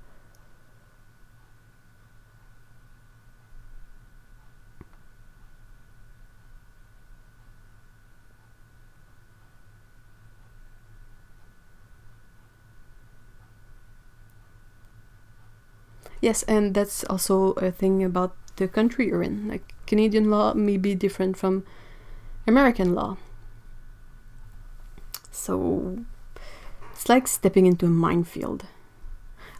Yes, and that's also a thing about the country you're in. Like, Canadian law may be different from American law. So it's like stepping into a minefield.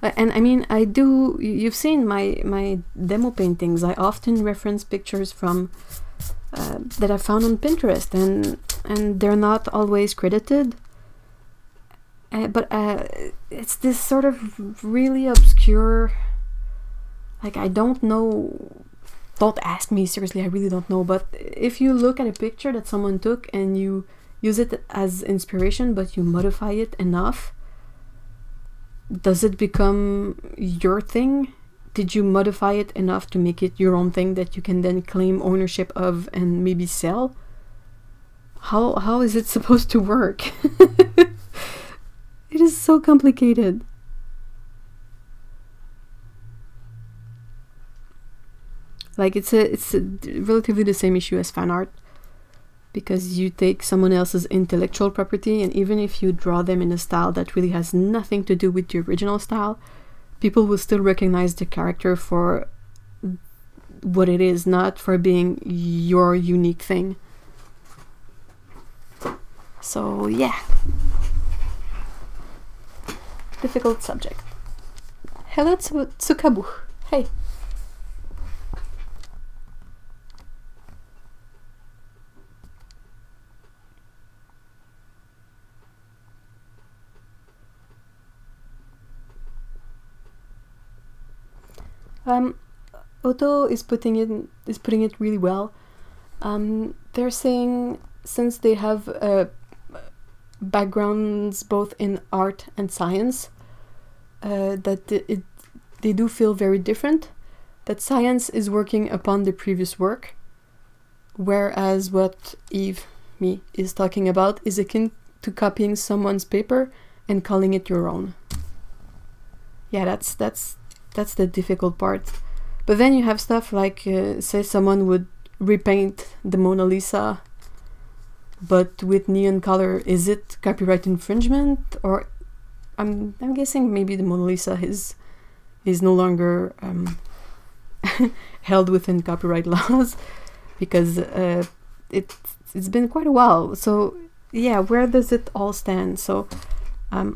And I mean, you've seen my demo paintings. I often reference pictures from that I found on Pinterest, and they're not always credited. But it's this sort of really obscure, like, I don't know, don't ask me, seriously, I really don't know, but if you look at a picture that someone took and you use it as inspiration, but you modify it enough, does it become your thing? Did you modify it enough to make it your own thing that you can then claim ownership of and maybe sell? How is it supposed to work? It is so complicated. Like, it's a relatively the same issue as fan art, because you take someone else's intellectual property, and even if you draw them in a style that really has nothing to do with the original style, people will still recognize the character for what it is, not for being your unique thing. So yeah, difficult subject. Hello Tsukabu. Hey. Otto is putting it really well. They're saying, since they have backgrounds both in art and science, that they do feel very different. That science is working upon the previous work, whereas what Eve, me, is talking about is akin to copying someone's paper and calling it your own. Yeah, that's the difficult part. But then you have stuff like, say someone would repaint the Mona Lisa, but with neon color. Is it copyright infringement? Or I'm guessing maybe the Mona Lisa is no longer held within copyright laws, because it's been quite a while. So yeah, where does it all stand? So I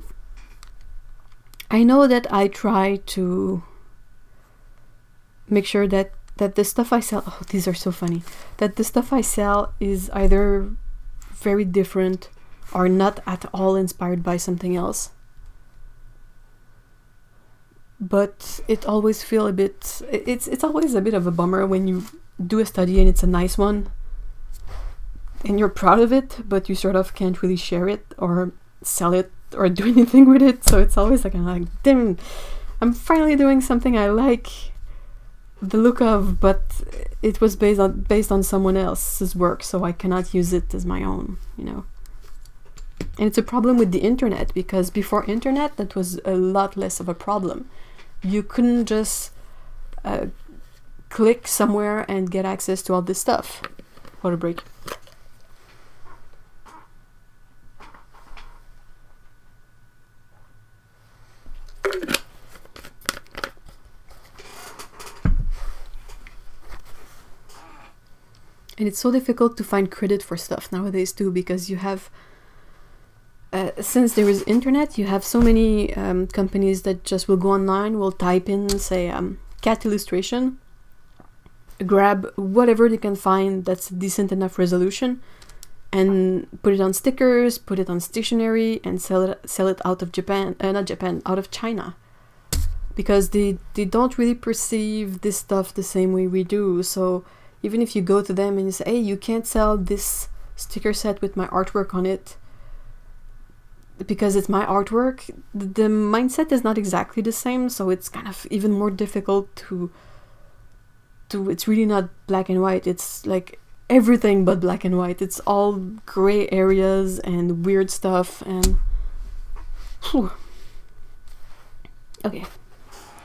know that I try to make sure that the stuff I sell, oh, these are so funny, that the stuff I sell is either very different or not at all inspired by something else. But it always feel a bit, it's always a bit of a bummer when you do a study and it's a nice one and you're proud of it, but you sort of can't really share it or sell it or do anything with it. So it's always like, I'm like, damn, I'm finally doing something I like the look of, but it was based on someone else's work, so I cannot use it as my own, you know. And it's a problem with the internet, because before internet that was a lot less of a problem. You couldn't just click somewhere and get access to all this stuff. Water break. And it's so difficult to find credit for stuff nowadays too, because you have, since there is internet, you have so many companies that just will go online, will type in, say, cat illustration, grab whatever they can find that's decent enough resolution, and put it on stickers, put it on stationery, and sell it out of Japan, not Japan, out of China. Because they don't really perceive this stuff the same way we do, so even if you go to them and you say, hey, you can't sell this sticker set with my artwork on it because it's my artwork, the mindset is not exactly the same, so it's kind of even more difficult to it's really not black and white, it's like everything but black and white. It's all gray areas and weird stuff and... Whew. Okay.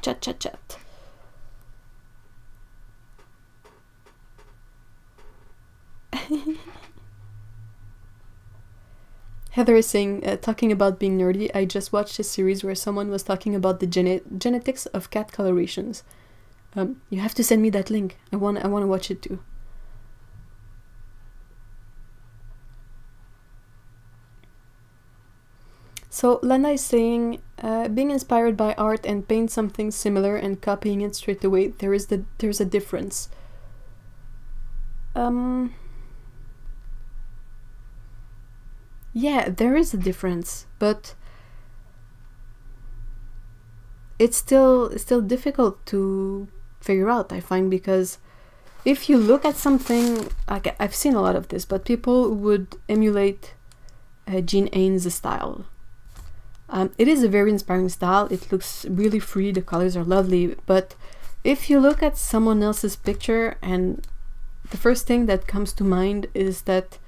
Chat. Heather is saying, talking about being nerdy, I just watched a series where someone was talking about the genetics of cat colorations. You have to send me that link. I want to watch it too. So Lana is saying, being inspired by art and paint something similar and copying it straight away, there's a difference. Yeah, there is a difference, but it's still difficult to figure out, I find, because if you look at something, like I've seen a lot of this, but people would emulate Jean Haines' style. It is a very inspiring style, it looks really free, the colors are lovely, but if you look at someone else's picture and the first thing that comes to mind is that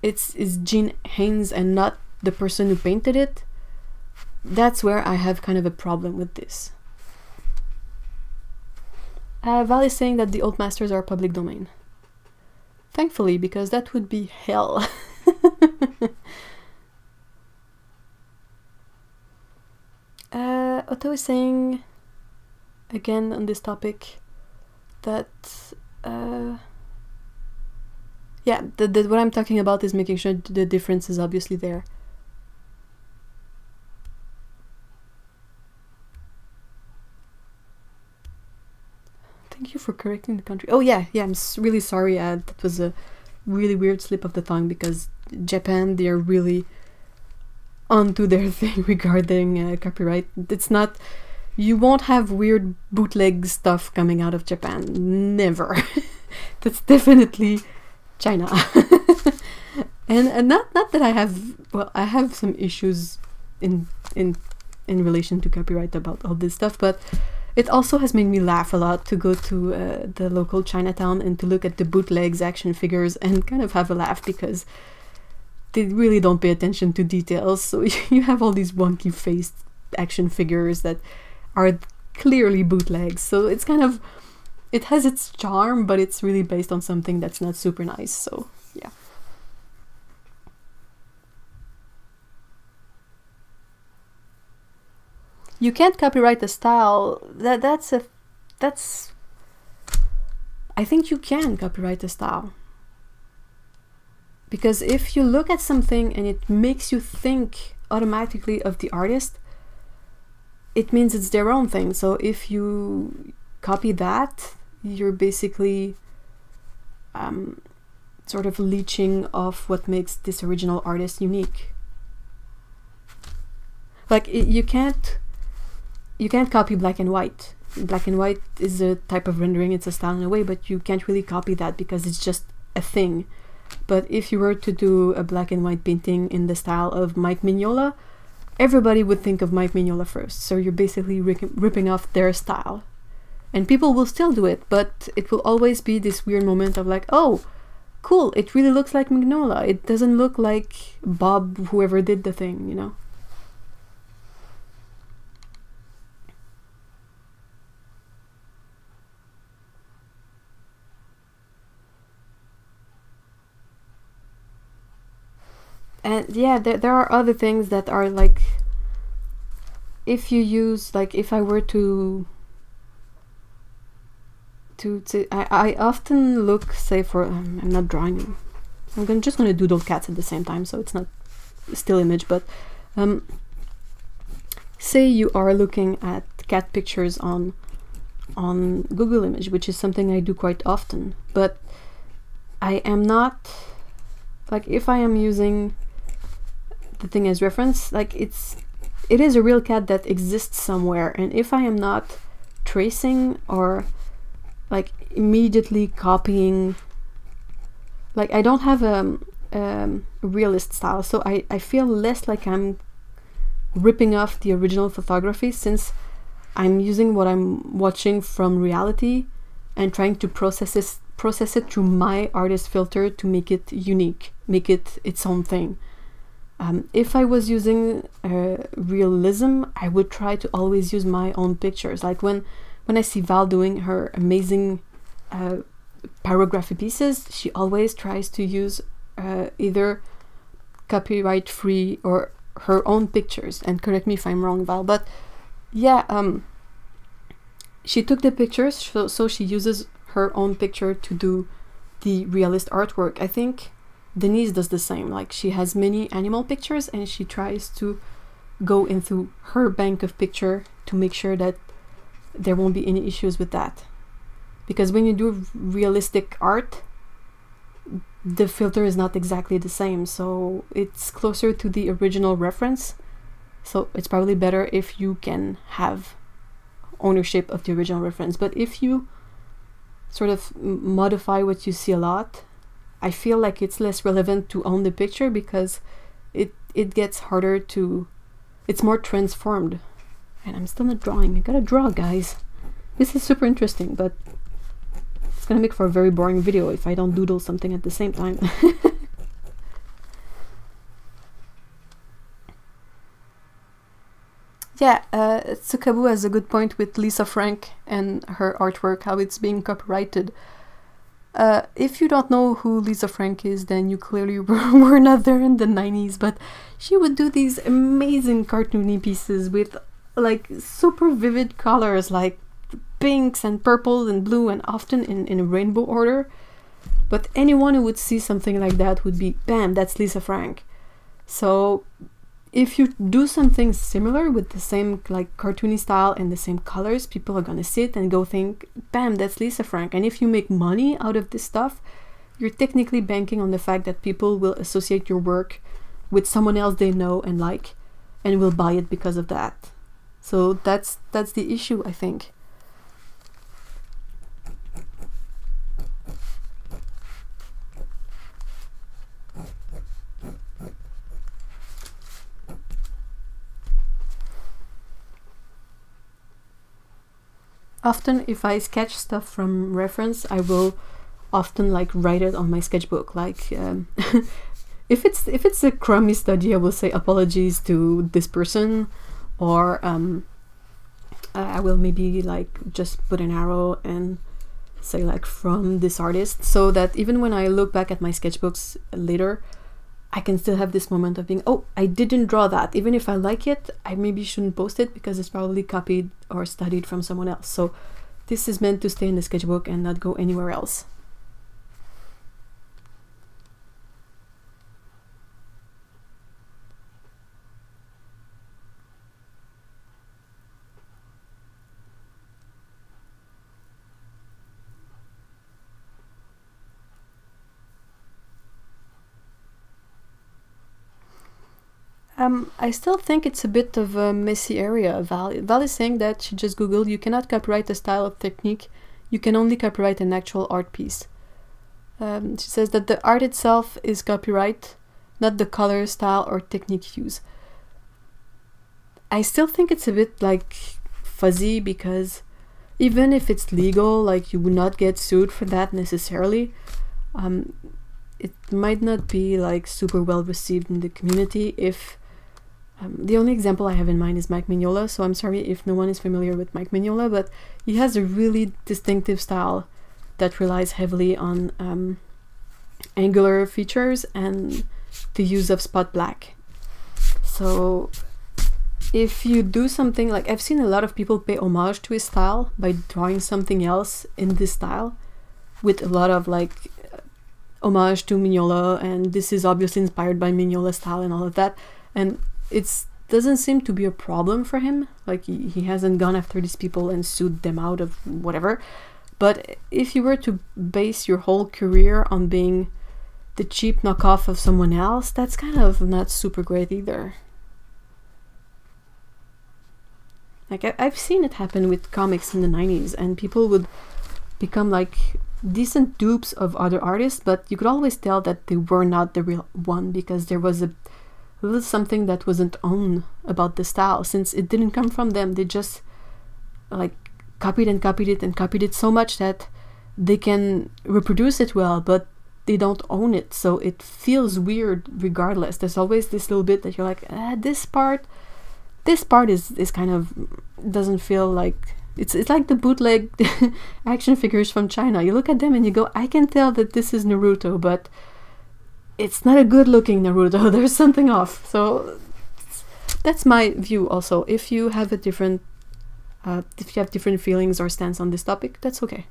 it's Jean Haines and not the person who painted it, that's where I have kind of a problem with this. Val is saying that the old masters are public domain. Thankfully, because that would be hell. Otto is saying, again on this topic, that yeah, what I'm talking about is making sure the difference is obviously there. Thank you for correcting the country. Oh yeah, I'm really sorry. That was a really weird slip of the tongue, because Japan, they are really onto their thing regarding copyright. It's not... You won't have weird bootleg stuff coming out of Japan. Never. That's definitely China. and not that I have... Well, I have some issues in relation to copyright about all this stuff, but it also has made me laugh a lot to go to the local Chinatown and to look at the bootlegs, action figures, and kind of have a laugh, because they really don't pay attention to details. So you have all these wonky faced action figures that are clearly bootlegs. So it's kind of... It has its charm, but it's really based on something that's not super nice. So yeah. You can't copyright a style. That's I think you can copyright a style. Because if you look at something and it makes you think automatically of the artist, it means it's their own thing. So if you copy that, you're basically sort of leeching off what makes this original artist unique. Like, you can't copy black and white. Black and white is a type of rendering, it's a style in a way, but you can't really copy that because it's just a thing. But if you were to do a black and white painting in the style of Mike Mignola, everybody would think of Mike Mignola first. So you're basically ripping off their style. And people will still do it, but it will always be this weird moment of like, oh, cool, it really looks like Mignola. It doesn't look like Bob, whoever did the thing, you know? And yeah, there are other things that are like, if you use, like, if I were to I often look, say, for I'm not drawing, I'm just gonna doodle cats at the same time, so it's not a still image, but say you are looking at cat pictures on Google Image, which is something I do quite often, but I am not, like, if I am using the thing as reference, like, it is a real cat that exists somewhere, and if I am not tracing or like immediately copying, like, I don't have a realist style, so I feel less like I'm ripping off the original photography, since I'm using what I'm watching from reality and trying to process it through my artist filter to make it unique, make it its own thing. If I was using realism, I would try to always use my own pictures. Like when I see Val doing her amazing pyrography pieces, she always tries to use either copyright free or her own pictures. And correct me if I'm wrong, Val, but yeah, she took the pictures, so she uses her own picture to do the realist artwork. I think Denise does the same. Like, she has many animal pictures and she tries to go into her bank of picture to make sure that there won't be any issues with that. Because when you do realistic art, the filter is not exactly the same, so it's closer to the original reference. So it's probably better if you can have ownership of the original reference. But if you sort of modify what you see a lot, I feel like it's less relevant to own the picture, because it gets harder to, it's more transformed. And I'm still not drawing. I gotta draw, guys. This is super interesting, but it's gonna make for a very boring video if I don't doodle something at the same time. Yeah, Tsukabu has a good point with Lisa Frank and her artwork, how it's being copyrighted. If you don't know who Lisa Frank is, then you clearly were not there in the 90s, but she would do these amazing cartoony pieces with like super vivid colors, like pinks and purples and blue, and often in a rainbow order. But anyone who would see something like that would be, bam, that's Lisa Frank. So if you do something similar with the same like cartoony style and the same colors, people are gonna see it and go think, bam, that's Lisa Frank. And if you make money out of this stuff, you're technically banking on the fact that people will associate your work with someone else they know and like, and will buy it because of that. So that's the issue, I think. Often if I sketch stuff from reference, I will often like write it on my sketchbook. Like if it's a crummy study, I will say apologies to this person, or I will maybe like just put an arrow and say like from this artist, so that even when I look back at my sketchbooks later, I can still have this moment of being, oh, I didn't draw that. Even if I like it, I maybe shouldn't post it because it's probably copied or studied from someone else. So this is meant to stay in the sketchbook and not go anywhere else. I still think it's a bit of a messy area. Val is saying that she just googled, you cannot copyright a style of technique, you can only copyright an actual art piece. She says that the art itself is copyright, not the color, style, or technique used. I still think it's a bit like fuzzy, because even if it's legal, like you would not get sued for that necessarily, it might not be like super well received in the community. If the only example I have in mind is Mike Mignola, so I'm sorry if no one is familiar with Mike Mignola, but he has a really distinctive style that relies heavily on angular features, and the use of spot black. So if you do something like, I've seen a lot of people pay homage to his style by drawing something else in this style with a lot of like homage to Mignola, and this is obviously inspired by Mignola style and all of that, and it doesn't seem to be a problem for him. Like he hasn't gone after these people and sued them out of whatever. But if you were to base your whole career on being the cheap knockoff of someone else, that's kind of not super great either. Like I've seen it happen with comics in the 90s, and people would become like decent dupes of other artists, but you could always tell that they were not the real one, because there was a little something that wasn't owned about the style, since it didn't come from them. They just like copied and copied it and copied it so much that they can reproduce it well, but they don't own it, so it feels weird regardless. There's always this little bit that you're like, this part is kind of doesn't feel like it's like the bootleg action figures from China. You look at them and you go, I can tell that this is Naruto, but it's not a good looking Naruto. There's something off. So that's my view also. If you have a different if you have different feelings or stance on this topic, that's okay.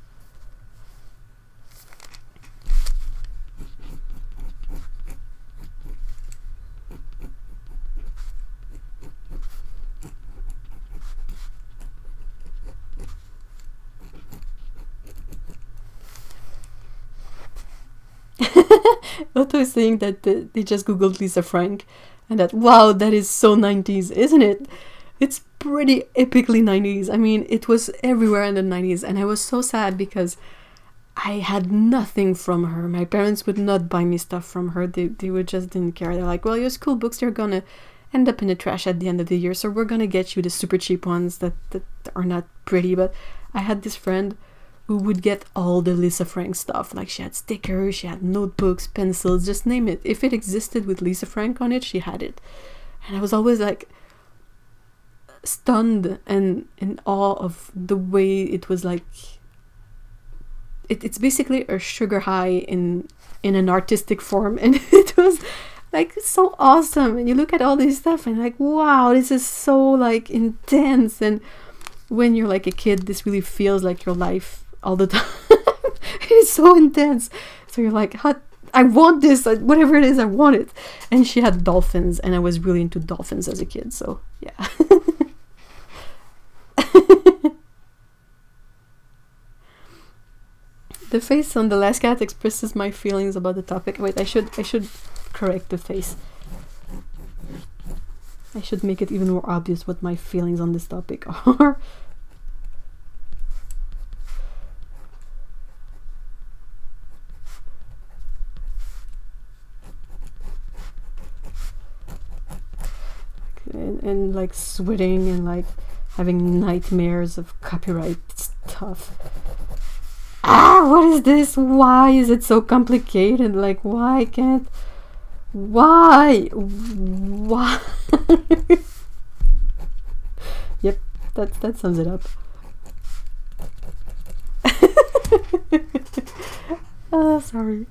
Otto is saying that they just googled Lisa Frank, and that, wow, that is so 90s, isn't it? It's pretty epically 90s. I mean, it was everywhere in the 90s, and I was so sad because I had nothing from her. My parents would not buy me stuff from her. They would just didn't care. They're like, well, your school books, they're gonna end up in the trash at the end of the year, so we're gonna get you the super cheap ones that are not pretty. But I had this friend who would get all the Lisa Frank stuff. Like, she had stickers, she had notebooks, pencils, just name it. If it existed with Lisa Frank on it, she had it. And I was always like stunned and in awe of the way it was like, it's basically a sugar high in an artistic form, and it was like so awesome. And you look at all this stuff and like, wow, this is so like intense. And when you're like a kid, this really feels like your life all the time. It's so intense. So you're like, I want this, whatever it is, I want it. And she had dolphins, and I was really into dolphins as a kid, so yeah. The face on the last cat expresses my feelings about the topic. Wait, I should correct the face. I should make it even more obvious what my feelings on this topic are. And like sweating and like having nightmares of copyright stuff. What is this? Why is it so complicated? Like, why? Yep, that sums it up. Sorry.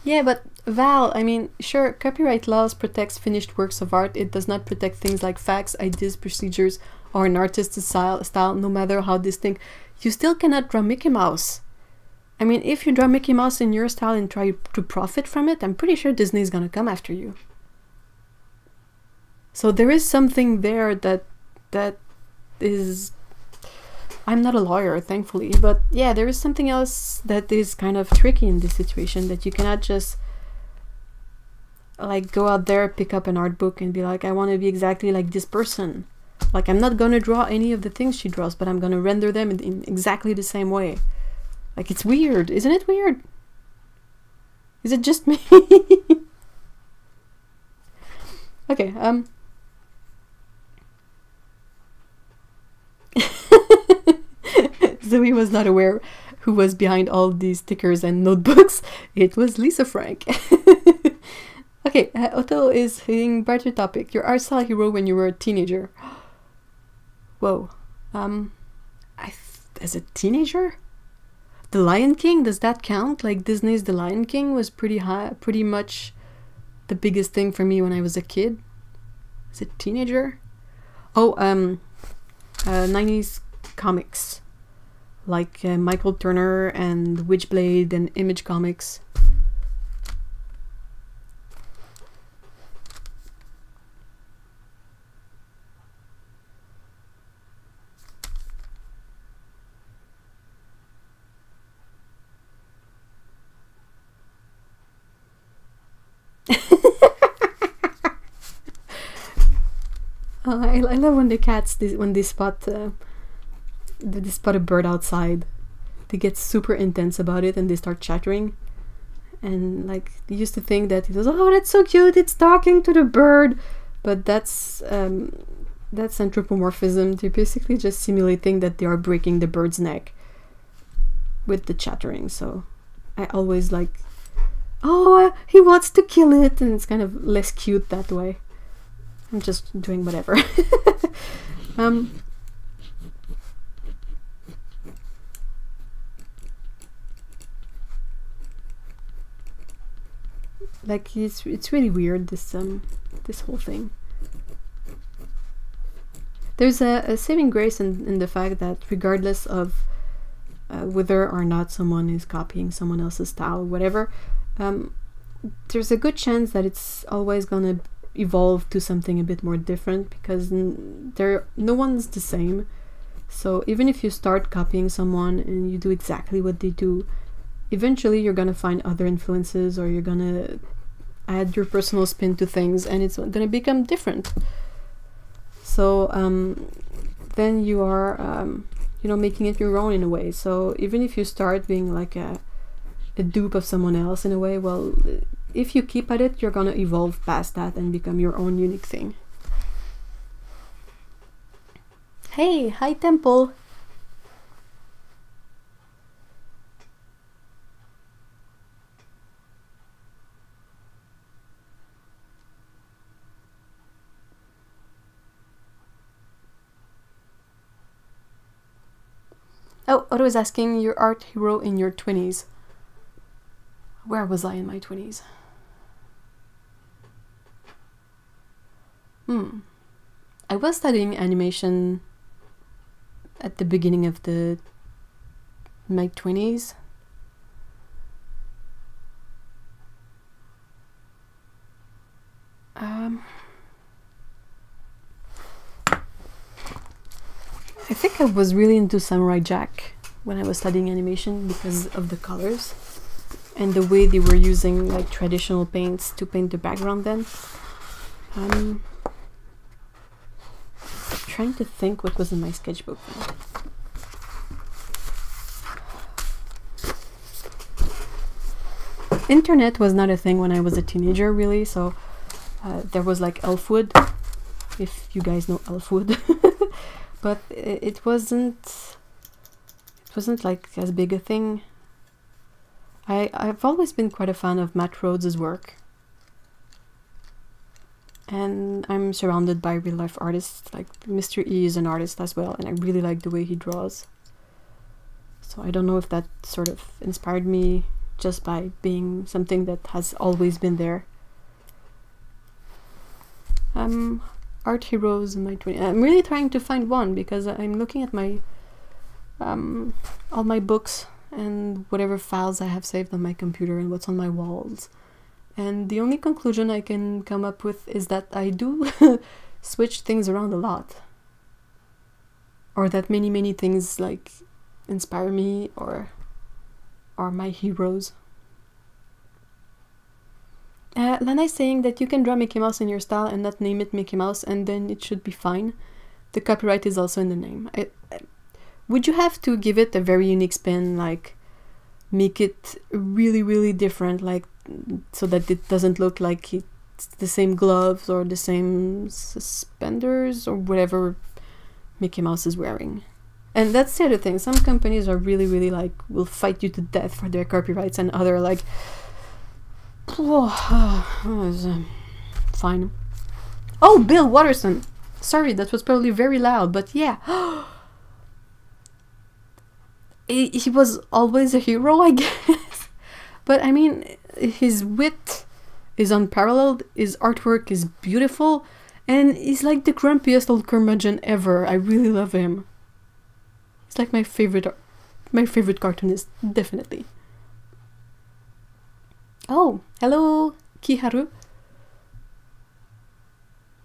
Yeah, but Val, I mean, sure, copyright laws protects finished works of art. It does not protect things like facts, ideas, procedures, or an artist's style, no matter how distinct. You still cannot draw Mickey Mouse. I mean, if you draw Mickey Mouse in your style and try to profit from it, I'm pretty sure Disney's gonna come after you. So there is something there that is... I'm not a lawyer, thankfully, but yeah, there is something else that is kind of tricky in this situation, that you cannot just like go out there, pick up an art book and be like, I want to be exactly like this person. Like, I'm not going to draw any of the things she draws, but I'm going to render them in exactly the same way. Like, it's weird. Isn't it weird? Is it just me? Okay, Zoe was not aware who was behind all these stickers and notebooks. It was Lisa Frank. Okay, Otto is hitting brighter topic. Your art style hero when you were a teenager. Whoa. as a teenager. The Lion King, does that count? Like Disney's The Lion King was pretty much the biggest thing for me when I was a kid. As a teenager. Oh, 90s comics. Like Michael Turner and Witchblade and Image Comics. I love when the cats, when they spot a bird outside, they get super intense about it and they start chattering. And like they used to think that it was, oh, that's so cute, it's talking to the bird, but that's anthropomorphism. They're basically just simulating that they are breaking the bird's neck with the chattering. So I always like, oh, he wants to kill it, and it's kind of less cute that way. I'm just doing whatever. Like it's really weird, this whole thing. There's a saving grace in the fact that regardless of whether or not someone is copying someone else's style or whatever, there's a good chance that it's always gonna evolve to something a bit more different, because no one's the same. So even if you start copying someone and you do exactly what they do, eventually you're gonna find other influences, or you're gonna add your personal spin to things, and it's gonna become different. So then you are making it your own in a way. So even if you start being like a dupe of someone else in a way, well, if you keep at it, you're gonna evolve past that and become your own unique thing. Hey, hi Temple. Oh, Otto is asking, your art hero in your 20s. Where was I in my 20s? I was studying animation at the beginning of my 20s. I think I was really into Samurai Jack when I was studying animation because of the colors and the way they were using like traditional paints to paint the background then. Trying to think what was in my sketchbook then. Internet was not a thing when I was a teenager really, so there was like Elfwood, if you guys know Elfwood. But it wasn't like as big a thing. I've always been quite a fan of Matt Rhodes' work, and I'm surrounded by real life artists. Like Mr. E is an artist as well, and I really like the way he draws. So I don't know if that sort of inspired me just by being something that has always been there. Art heroes in my 20s. I'm really trying to find one because I'm looking at my all my books and whatever files I have saved on my computer and what's on my walls, and the only conclusion I can come up with is that I do switch things around a lot, or that many things like inspire me or are my heroes. Lana is saying that you can draw Mickey Mouse in your style and not name it Mickey Mouse, and then it should be fine. The copyright is also in the name. Would you have to give it a very unique spin, like make it really different, like so that it doesn't look like it's the same gloves or the same suspenders or whatever Mickey Mouse is wearing? And that's the other thing. Some companies are really like will fight you to death for their copyrights, and other like fine. Oh, Bill Watterson. Sorry, that was probably very loud, but yeah. he was always a hero, I guess. But I mean, his wit is unparalleled, his artwork is beautiful, and he's like the grumpiest old curmudgeon ever. I really love him. He's like my favorite cartoonist, definitely. Oh, hello, Kiharu.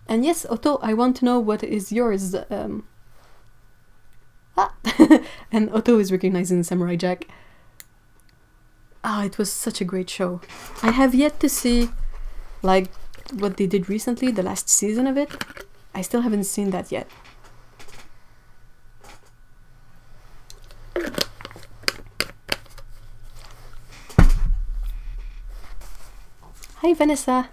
And yes, Otto, I want to know what is yours. And Otto is recognizing Samurai Jack. Ah, it was such a great show. I have yet to see, like, what they did recently, the last season of it. I still haven't seen that yet. Hi, Vanessa.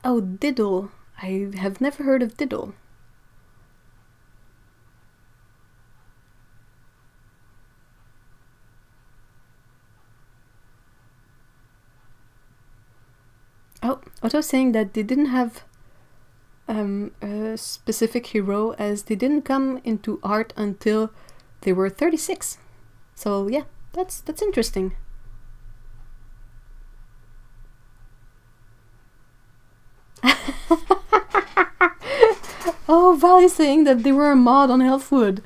Oh, Diddle. I have never heard of Diddle. Oh, Otto's saying that they didn't have a specific hero, as they didn't come into art until they were 36. So yeah, that's interesting. Oh, Valley's saying that they were a mod on Elfwood.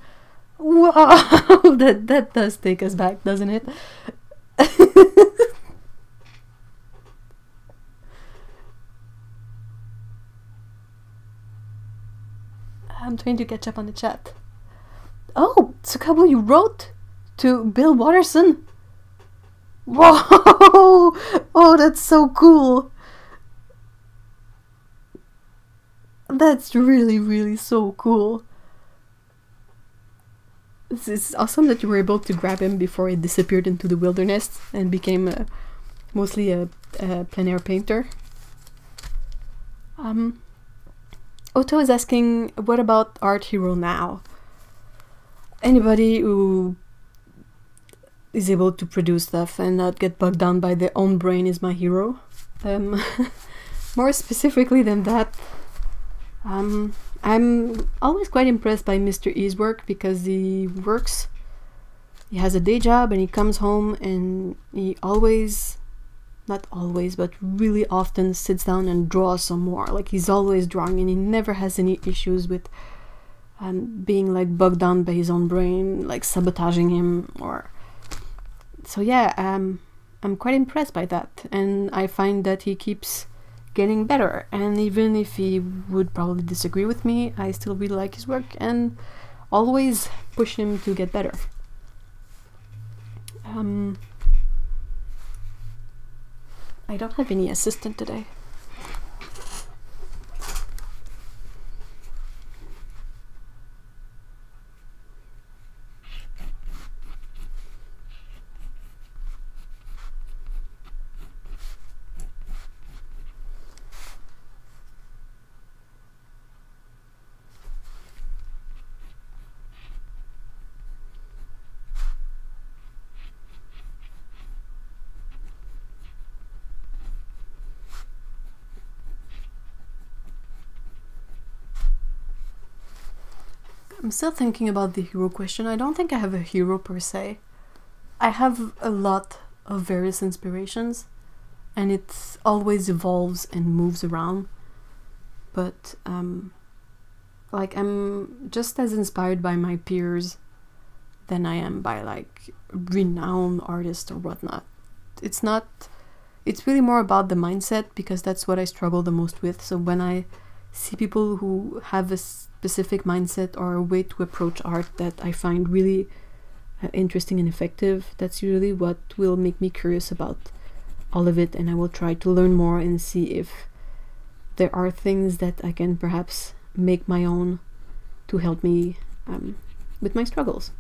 Wow, that does take us back, doesn't it? I'm trying to catch up on the chat. Oh, Tsukabo, you wrote to Bill Watterson? Whoa! Oh, that's so cool. That's really, really so cool. It's awesome that you were able to grab him before he disappeared into the wilderness and became mostly a plein air painter. Otto is asking, what about Art Hero now? Anybody who is able to produce stuff and not get bogged down by their own brain is my hero. More specifically than that, I'm always quite impressed by Mr. E's work, because he has a day job and he comes home and he always, not always, but really often sits down and draws some more. Like, he's always drawing and he never has any issues with being like bogged down by his own brain, like sabotaging him, or... So yeah, I'm quite impressed by that, and I find that he keeps getting better, and even if he would probably disagree with me, I still really like his work and always push him to get better. I don't have any assistant today. I'm still thinking about the hero question. I don't think I have a hero per se. I have a lot of various inspirations, and it always evolves and moves around. But like, I'm just as inspired by my peers than I am by like renowned artists or whatnot. It's really more about the mindset, because that's what I struggle the most with. So when I see people who have a specific mindset or a way to approach art that I find really interesting and effective, that's usually what will make me curious about all of it, and I will try to learn more and see if there are things that I can perhaps make my own to help me with my struggles.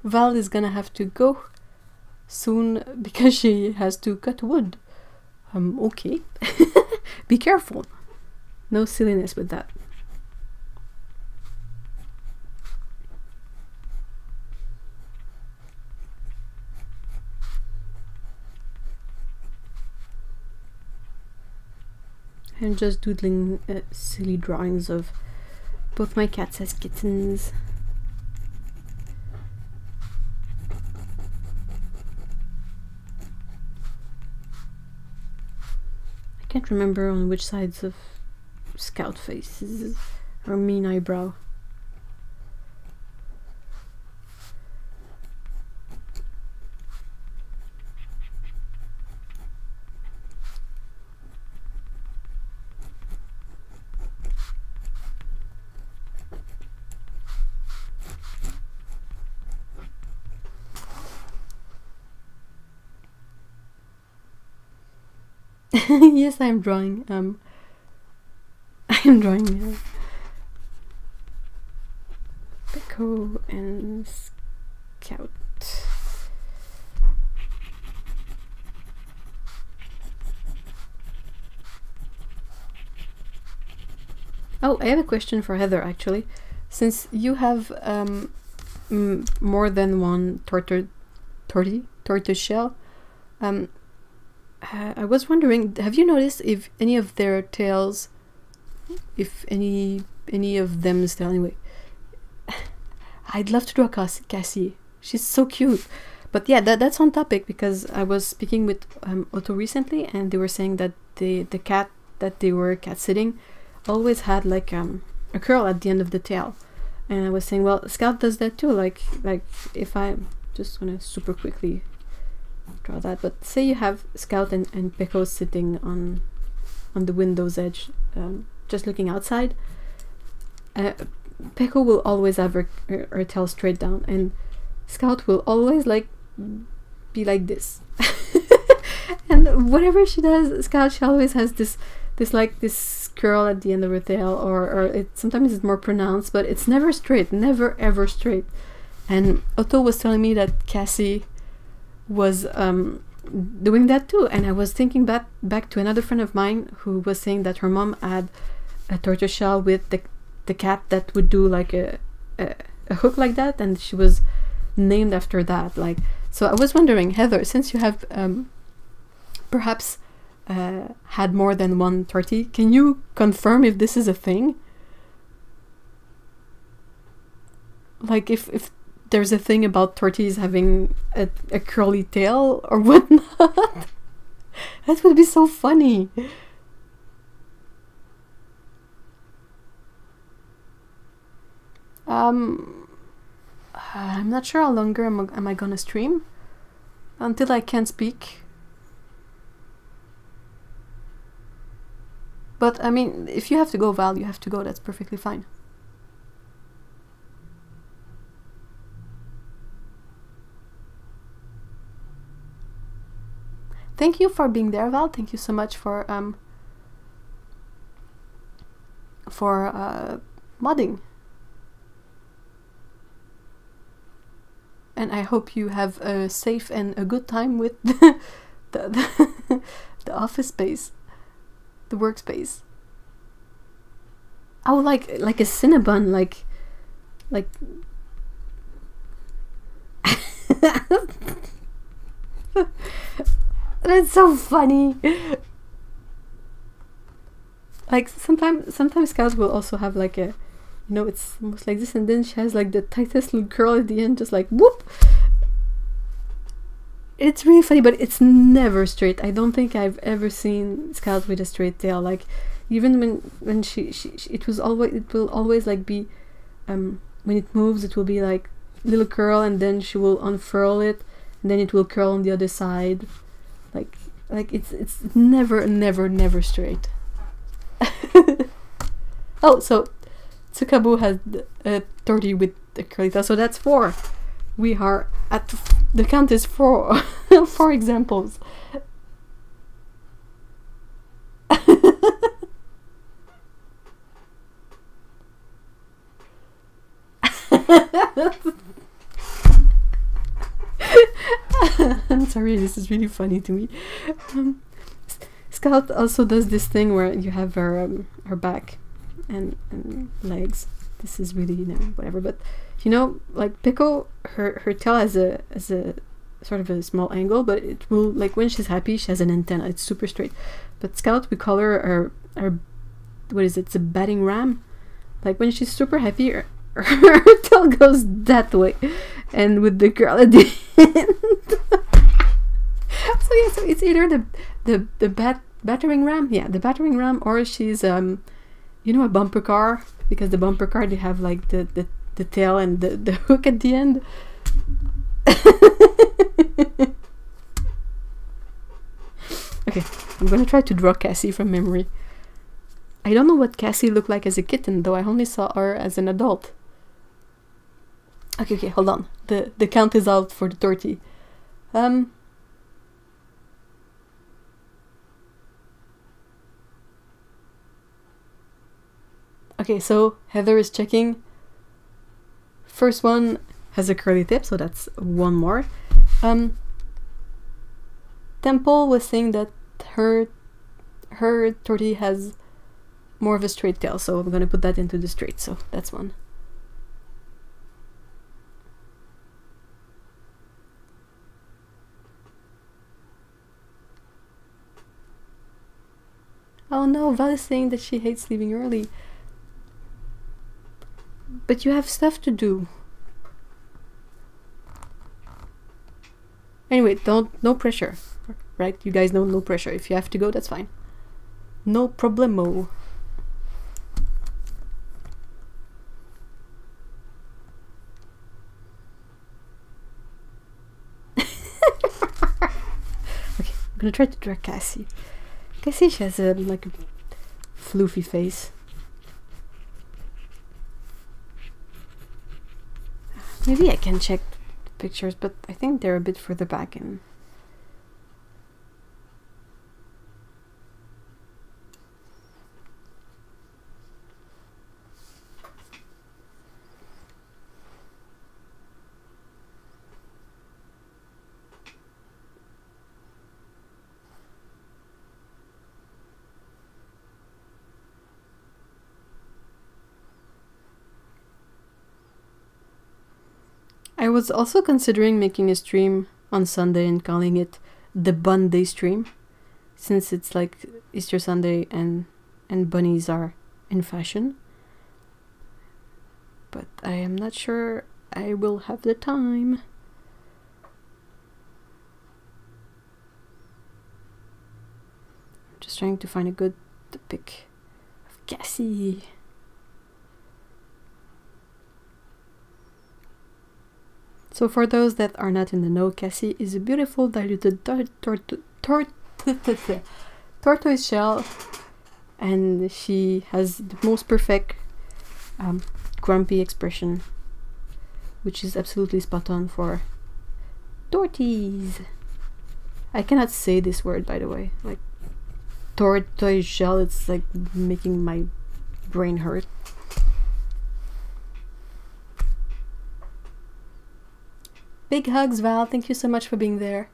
Val is gonna have to go soon because she has to cut wood. Okay. Be careful. No silliness with that. I'm just doodling silly drawings of both my cats as kittens. I can't remember on which sides of Scout faces or mean eyebrow. Yes, I'm drawing. I'm drawing Pico and Scout. Oh, I have a question for Heather, actually. Since you have more than one tortoise shell, I was wondering, have you noticed if any of their tails, if any of them's tail anyway? I'd love to draw Cassie. She's so cute. But yeah, that's on topic because I was speaking with Otto recently, and they were saying that the cat that they were cat sitting always had like a curl at the end of the tail, and I was saying, well, Scout does that too. Like if I just gonna super quickly draw that, but say you have Scout and Pico sitting on the window's edge, just looking outside. Pico will always have her tail straight down, and Scout will always like be like this. And whatever she does, Scout, she always has this curl at the end of her tail, or sometimes it's more pronounced, but it's never straight, never ever straight. And Otto was telling me that Cassie was doing that too, and I was thinking back to another friend of mine who was saying that her mom had a tortoiseshell with the cat that would do like a hook like that, and she was named after that. Like, so I was wondering, Heather, since you have perhaps had more than one tortie, can you confirm if this is a thing? Like if there's a thing about torties having a curly tail or whatnot. That would be so funny. I'm not sure how longer am I gonna stream until I can't speak. But I mean, if you have to go, Val, you have to go. That's perfectly fine. Thank you for being there, Val. Thank you so much for modding. And I hope you have a safe and a good time with the office space, the workspace. Oh, like a Cinnabon, like that's so funny. Like sometimes cows will also have like a, you know, it's almost like this, and then she has like the tightest little curl at the end, just like whoop. It's really funny, but it's never straight. I don't think I've ever seen Scout with a straight tail. Like even when she it will always like be when it moves, it will be like little curl, and then she will unfurl it, and then it will curl on the other side. Like it's never straight. Oh, so Tsukabu has a 30 with the curly tail, so that's 4. We are at the count is 4. 4 examples. sorry, this is really funny to me. Scout also does this thing where you have her back and legs. This is really, you know, whatever. But you know, like Pickle, her tail has a sort of a small angle, but it will, like when she's happy, she has an antenna. It's super straight. But Scout, we call her our what is it? It's a batting ram. Like when she's super happy, her tail goes that way, and with the girl at the end. So yeah, so it's either the battering ram, yeah, the battering ram, or she's you know, a bumper car, because the bumper car, they have like the tail and the hook at the end. Okay, I'm gonna try to draw Cassie from memory. I don't know what Cassie looked like as a kitten, though I only saw her as an adult. Okay, hold on. The count is out for the torty. Okay, so Heather is checking. First one has a curly tip, so that's one more. Temple was saying that her torty has more of a straight tail, so I'm gonna put that into the straight, so that's one. Oh no, Val is saying that she hates leaving early. But you have stuff to do. Anyway, no pressure, right? You guys know no pressure. If you have to go, that's fine. No problemo. Okay, I'm gonna try to draw Cassie. Cassie, she has like a floofy face. Maybe I can check the pictures, but I think they're a bit further back in. I was also considering making a stream on Sunday and calling it the Bun Day stream, since it's like Easter Sunday and bunnies are in fashion. But I am not sure I will have the time. I'm just trying to find a good pic of Cassie. So for those that are not in the know, Cassie is a beautiful diluted tortoise shell, and she has the most perfect grumpy expression, which is absolutely spot on for torties. I cannot say this word, by the way. Like tortoise shell, it's like making my brain hurt. Big hugs, Val. Thank you so much for being there.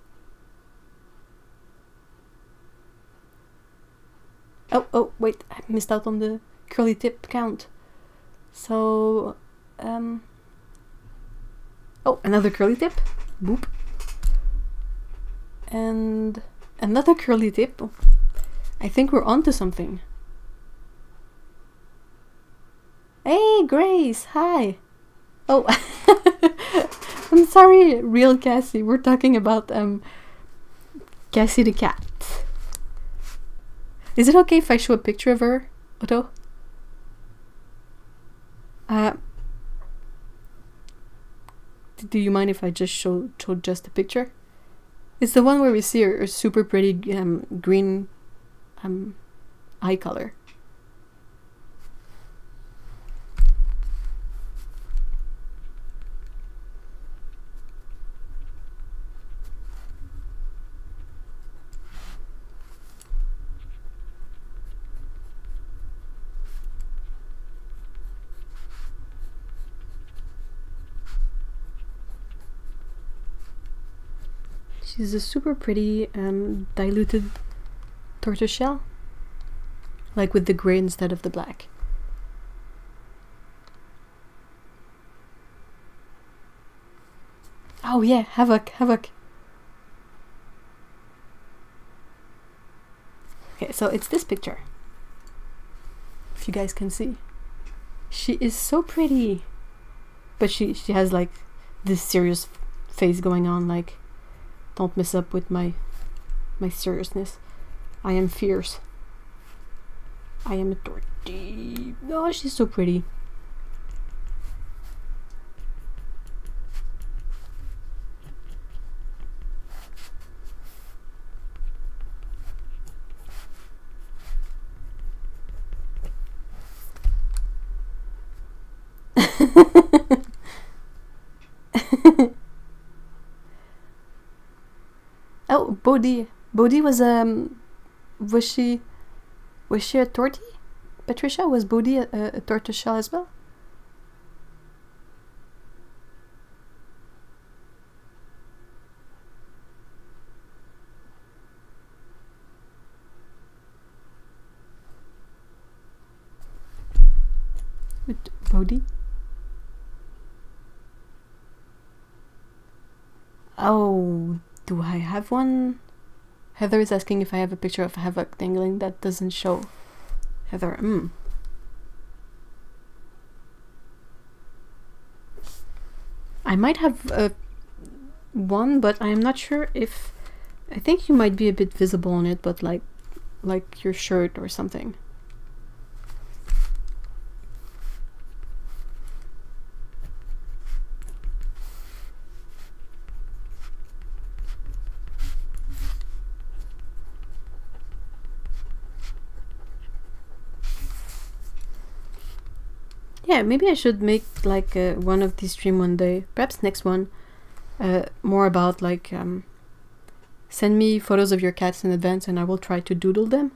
Oh, wait. I missed out on the curly tip count. So, oh, another curly tip. Boop. And another curly tip. I think we're on to something. Hey, Grace. Hi. Oh. I'm sorry, real Cassie. We're talking about Cassie the cat. Is it okay if I show a picture of her, Otto? Do you mind if I just show just a picture? It's the one where we see her super pretty green eye color. She's a super pretty diluted tortoiseshell, like with the gray instead of the black. Oh yeah, Havoc, Havoc. Okay, so it's this picture. If you guys can see. She is so pretty. But she has like this serious face going on, like, don't mess up with my seriousness. I am fierce. I am a torty. Oh, she's so pretty. Oh, Bodhi. Bodhi was she a tortie? Patricia, was Bodhi a tortoiseshell as well? With Bodhi? Oh, do I have one? Heather is asking if I have a picture of Havoc dangling. That doesn't show. Heather, I might have one, but I am not sure if... I think you might be a bit visible on it, but like your shirt or something. Yeah, maybe I should make like one of these stream one day, perhaps next one, more about like send me photos of your cats in advance and I will try to doodle them.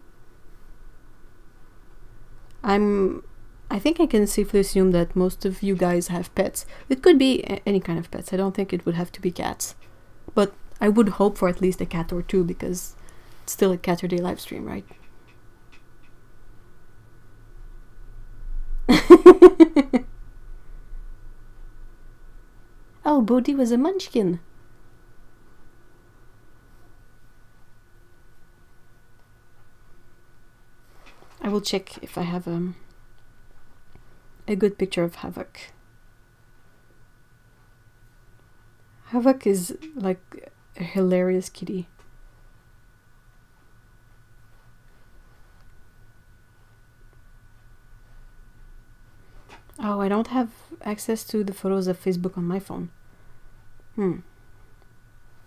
I think I can safely assume that most of you guys have pets. It could be any kind of pets. I don't think it would have to be cats, but I would hope for at least a cat or two because it's still a Caturday live stream, right? Oh, Bodhi was a munchkin. I will check if I have a good picture of Havoc. Havoc is like a hilarious kitty. Oh, I don't have access to the photos of Facebook on my phone.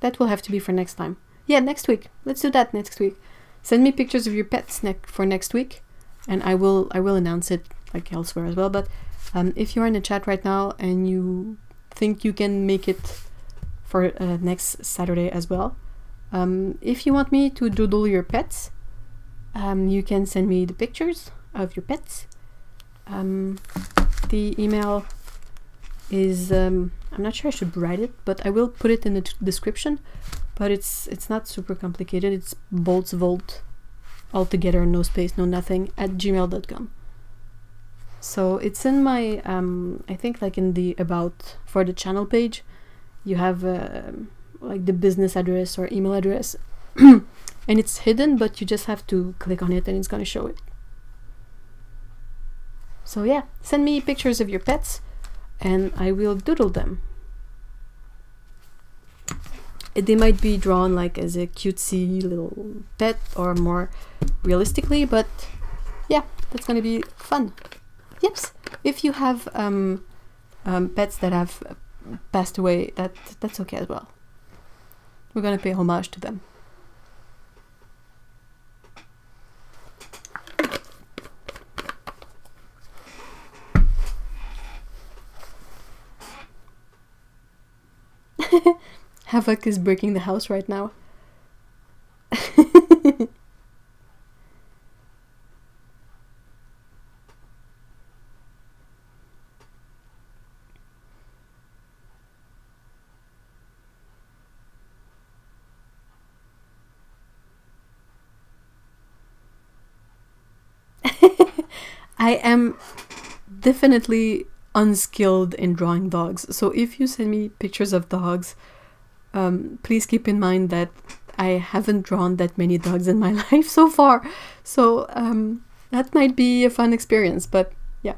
That will have to be for next time. Yeah, next week. Let's do that next week. Send me pictures of your pets for next week, and I will announce it like elsewhere as well. But if you are in the chat right now and you think you can make it for next Saturday as well, if you want me to doodle your pets, you can send me the pictures of your pets. The email is I'm not sure I should write it, but I will put it in the description. But it's not super complicated. It's boltsvolt all together, no space, no nothing, @gmail.com. So it's in my I think like in the about for the channel page, you have like the business address or email address, and it's hidden, but you just have to click on it and it's gonna show it. So yeah, send me pictures of your pets and I will doodle them. They might be drawn like as a cutesy little pet or more realistically, but yeah, that's gonna be fun. Yep. If you have pets that have passed away, that's okay as well. We're gonna pay homage to them. Havoc is breaking the house right now. I am definitely unskilled in drawing dogs. So if you send me pictures of dogs, please keep in mind that I haven't drawn that many dogs in my life so far. So that might be a fun experience, but yeah.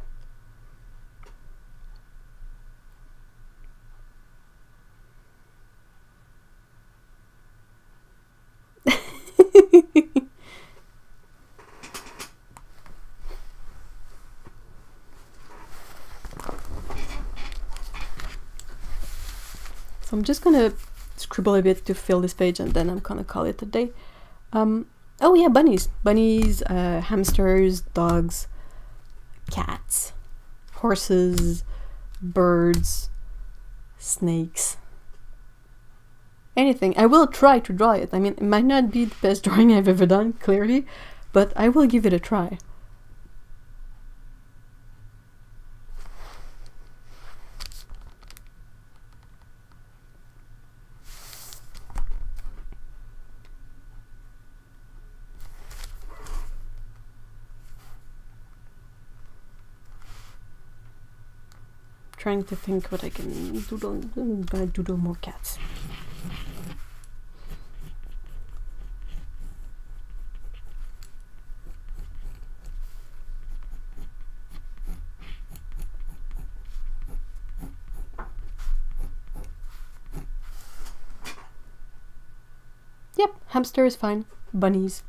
So I'm just gonna scribble a bit to fill this page, and then I'm gonna call it a day. Oh yeah, bunnies. Bunnies, hamsters, dogs, cats, horses, birds, snakes. Anything. I will try to draw it. I mean, it might not be the best drawing I've ever done, clearly, but I will give it a try. Trying to think what I can doodle. I'm gonna doodle more cats. Yep, hamster is fine. Bunnies.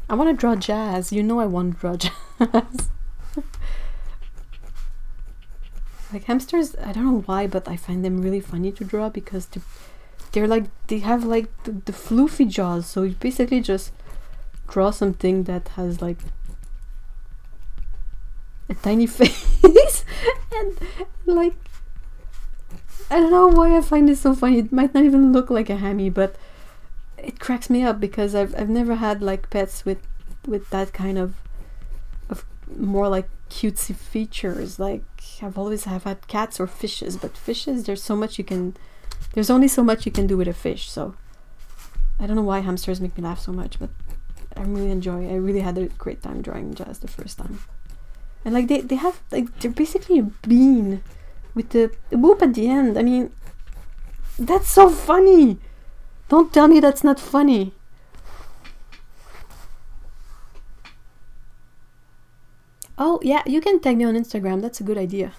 I want to draw jazz. You know I want to draw jazz. Like hamsters, I don't know why, but I find them really funny to draw because they're like, they have like the floofy jaws. So you basically just draw something that has like a tiny face and like, I don't know why I find it so funny. It might not even look like a hammy, but it cracks me up because I've never had like pets with that kind of more like cutesy features. Like I've always had cats or fishes, but fishes, there's only so much you can do with a fish. So I don't know why hamsters make me laugh so much, but I really had a great time drawing jazz the first time. And like they have like, they're basically a bean with the whoop at the end. I mean, that's so funny. Don't tell me that's not funny. Oh yeah, you can tag me on Instagram. That's a good idea.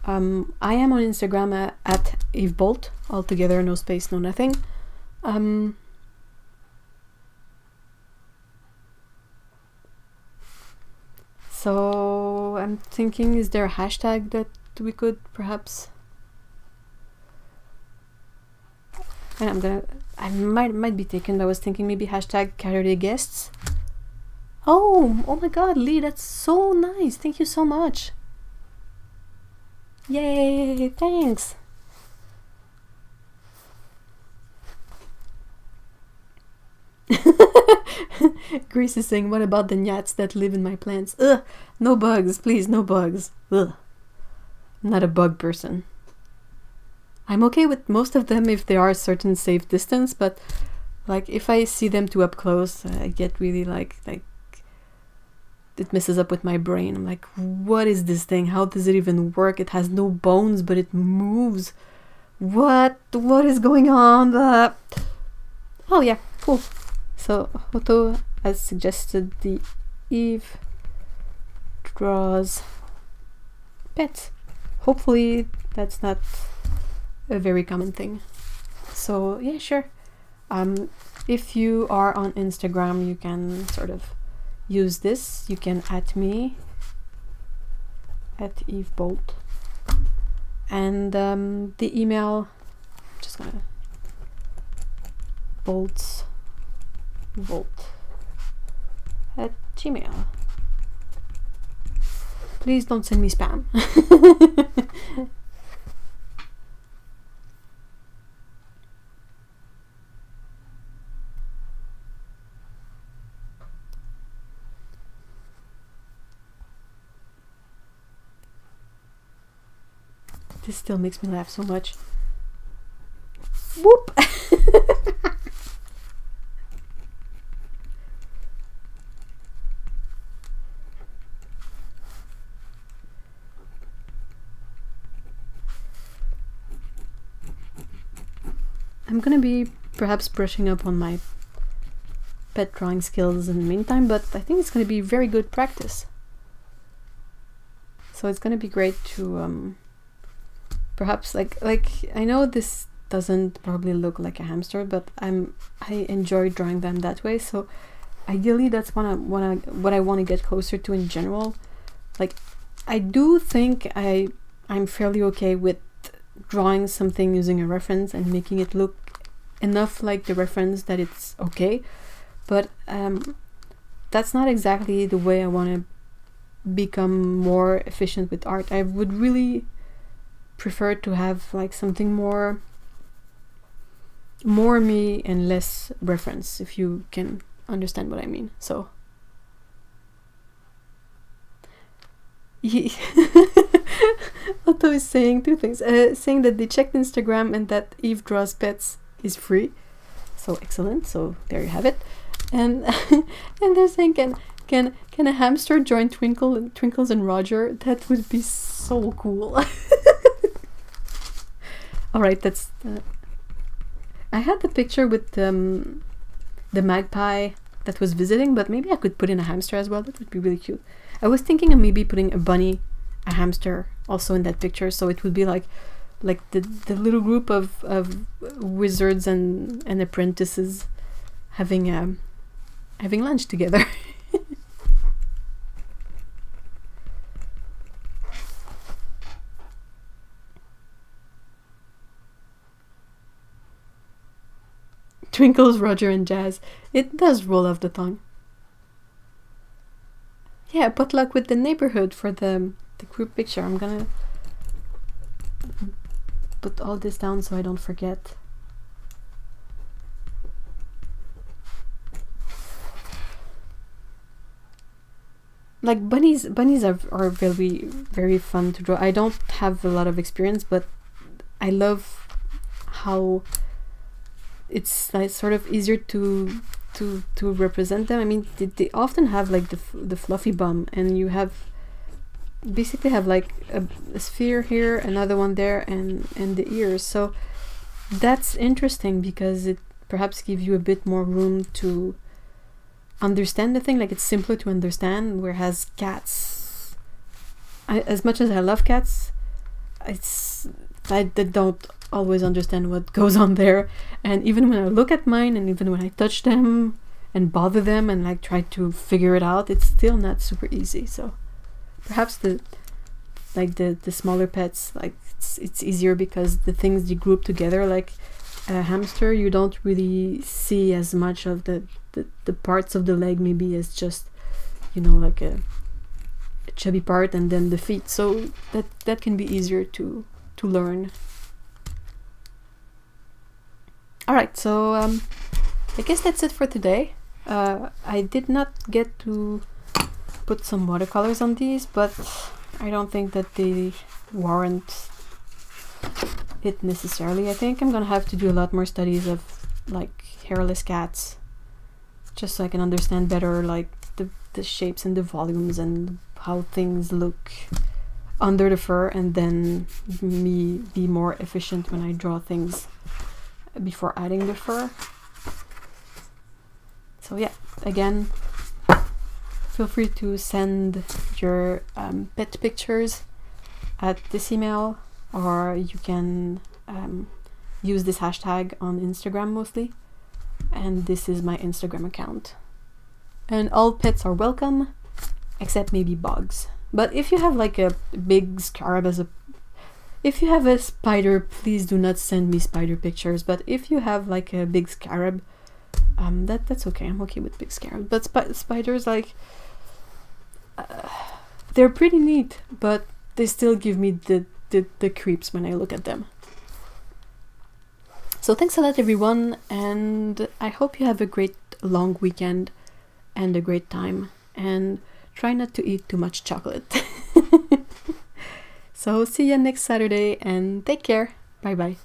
I am on Instagram at Eve Bolt, all together, no space, no nothing. So I'm thinking, is there a hashtag that we could perhaps? And I might be taken. I was thinking maybe hashtag Caturday guests. Oh my god, Lee, that's so nice. Thank you so much. Yay, thanks. Grace is saying, what about the gnats that live in my plants? Ugh, no bugs, please, no bugs. Ugh. I'm not a bug person. I'm okay with most of them if they are a certain safe distance, but like if I see them too up close, I get really like it messes up with my brain. I'm like, what is this thing? How does it even work? It has no bones, but it moves. What is going on? Oh yeah, cool. So Otto has suggested the Eve draws pets. Hopefully that's not a very common thing. So yeah, sure. If you are on Instagram, you can sort of use this. You can @ me at Eve Bolt, and the email, I'm just gonna boltsvolt@gmail. Please don't send me spam. This still makes me laugh so much. Whoop! I'm gonna be perhaps brushing up on my pet drawing skills in the meantime, but I think it's gonna be very good practice. So it's gonna be great to perhaps like I know this doesn't probably look like a hamster, but I enjoy drawing them that way. So ideally, that's what I want to get closer to in general. Like, I do think I'm fairly okay with drawing something using a reference and making it look enough like the reference that it's okay. But that's not exactly the way I want to become more efficient with art. I would really prefer to have like something more me and less reference, if you can understand what I mean. So Otto is saying two things, saying that they checked Instagram and that Eve Draws Pets is free, so excellent. So there you have it. And and they're saying, can a hamster join Twinkles and Roger? That would be so cool. All right, that's I had the picture with the magpie that was visiting, but maybe I could put in a hamster as well. That would be really cute. I was thinking of maybe putting a bunny, a hamster also in that picture, so it would be like the little group of wizards and apprentices having lunch together. Twinkles, Roger, and Jazz. It does roll off the tongue. Yeah, potluck with the neighborhood for the group picture. I'm gonna put all this down so I don't forget. Like bunnies are very, very fun to draw. I don't have a lot of experience, but I love how it's like sort of easier to represent them. I mean, they often have like the fluffy bum, and you basically have like a sphere here, another one there, and the ears. So that's interesting because it perhaps gives you a bit more room to understand the thing. Like, it's simpler to understand, whereas cats, as much as I love cats, I don't always understand what goes on there. And even when I look at mine, and even when I touch them and bother them and like try to figure it out, it's still not super easy. So perhaps the smaller pets, like it's easier because the things you group together, like a hamster, you don't really see as much of the parts of the leg, maybe as just, you know, like a chubby part, and then the feet. So that can be easier to learn. Alright, so I guess that's it for today. I did not get to put some watercolors on these, but I don't think that they warrant it necessarily. I think I'm gonna have to do a lot more studies of like hairless cats, just so I can understand better like the shapes and the volumes and how things look under the fur, and then me be more efficient when I draw things before adding the fur. So yeah, again, feel free to send your pet pictures at this email, or you can use this hashtag on Instagram mostly, and this is my Instagram account. And all pets are welcome, except maybe bugs. But if you have like a big scarab if you have a spider, please do not send me spider pictures. But if you have like a big scarab, that's okay. I'm okay with big scarab. But spiders, like, they're pretty neat, but they still give me the creeps when I look at them. So thanks a lot, everyone, and I hope you have a great long weekend and a great time, and try not to eat too much chocolate. So see you next Saturday, and take care. Bye bye.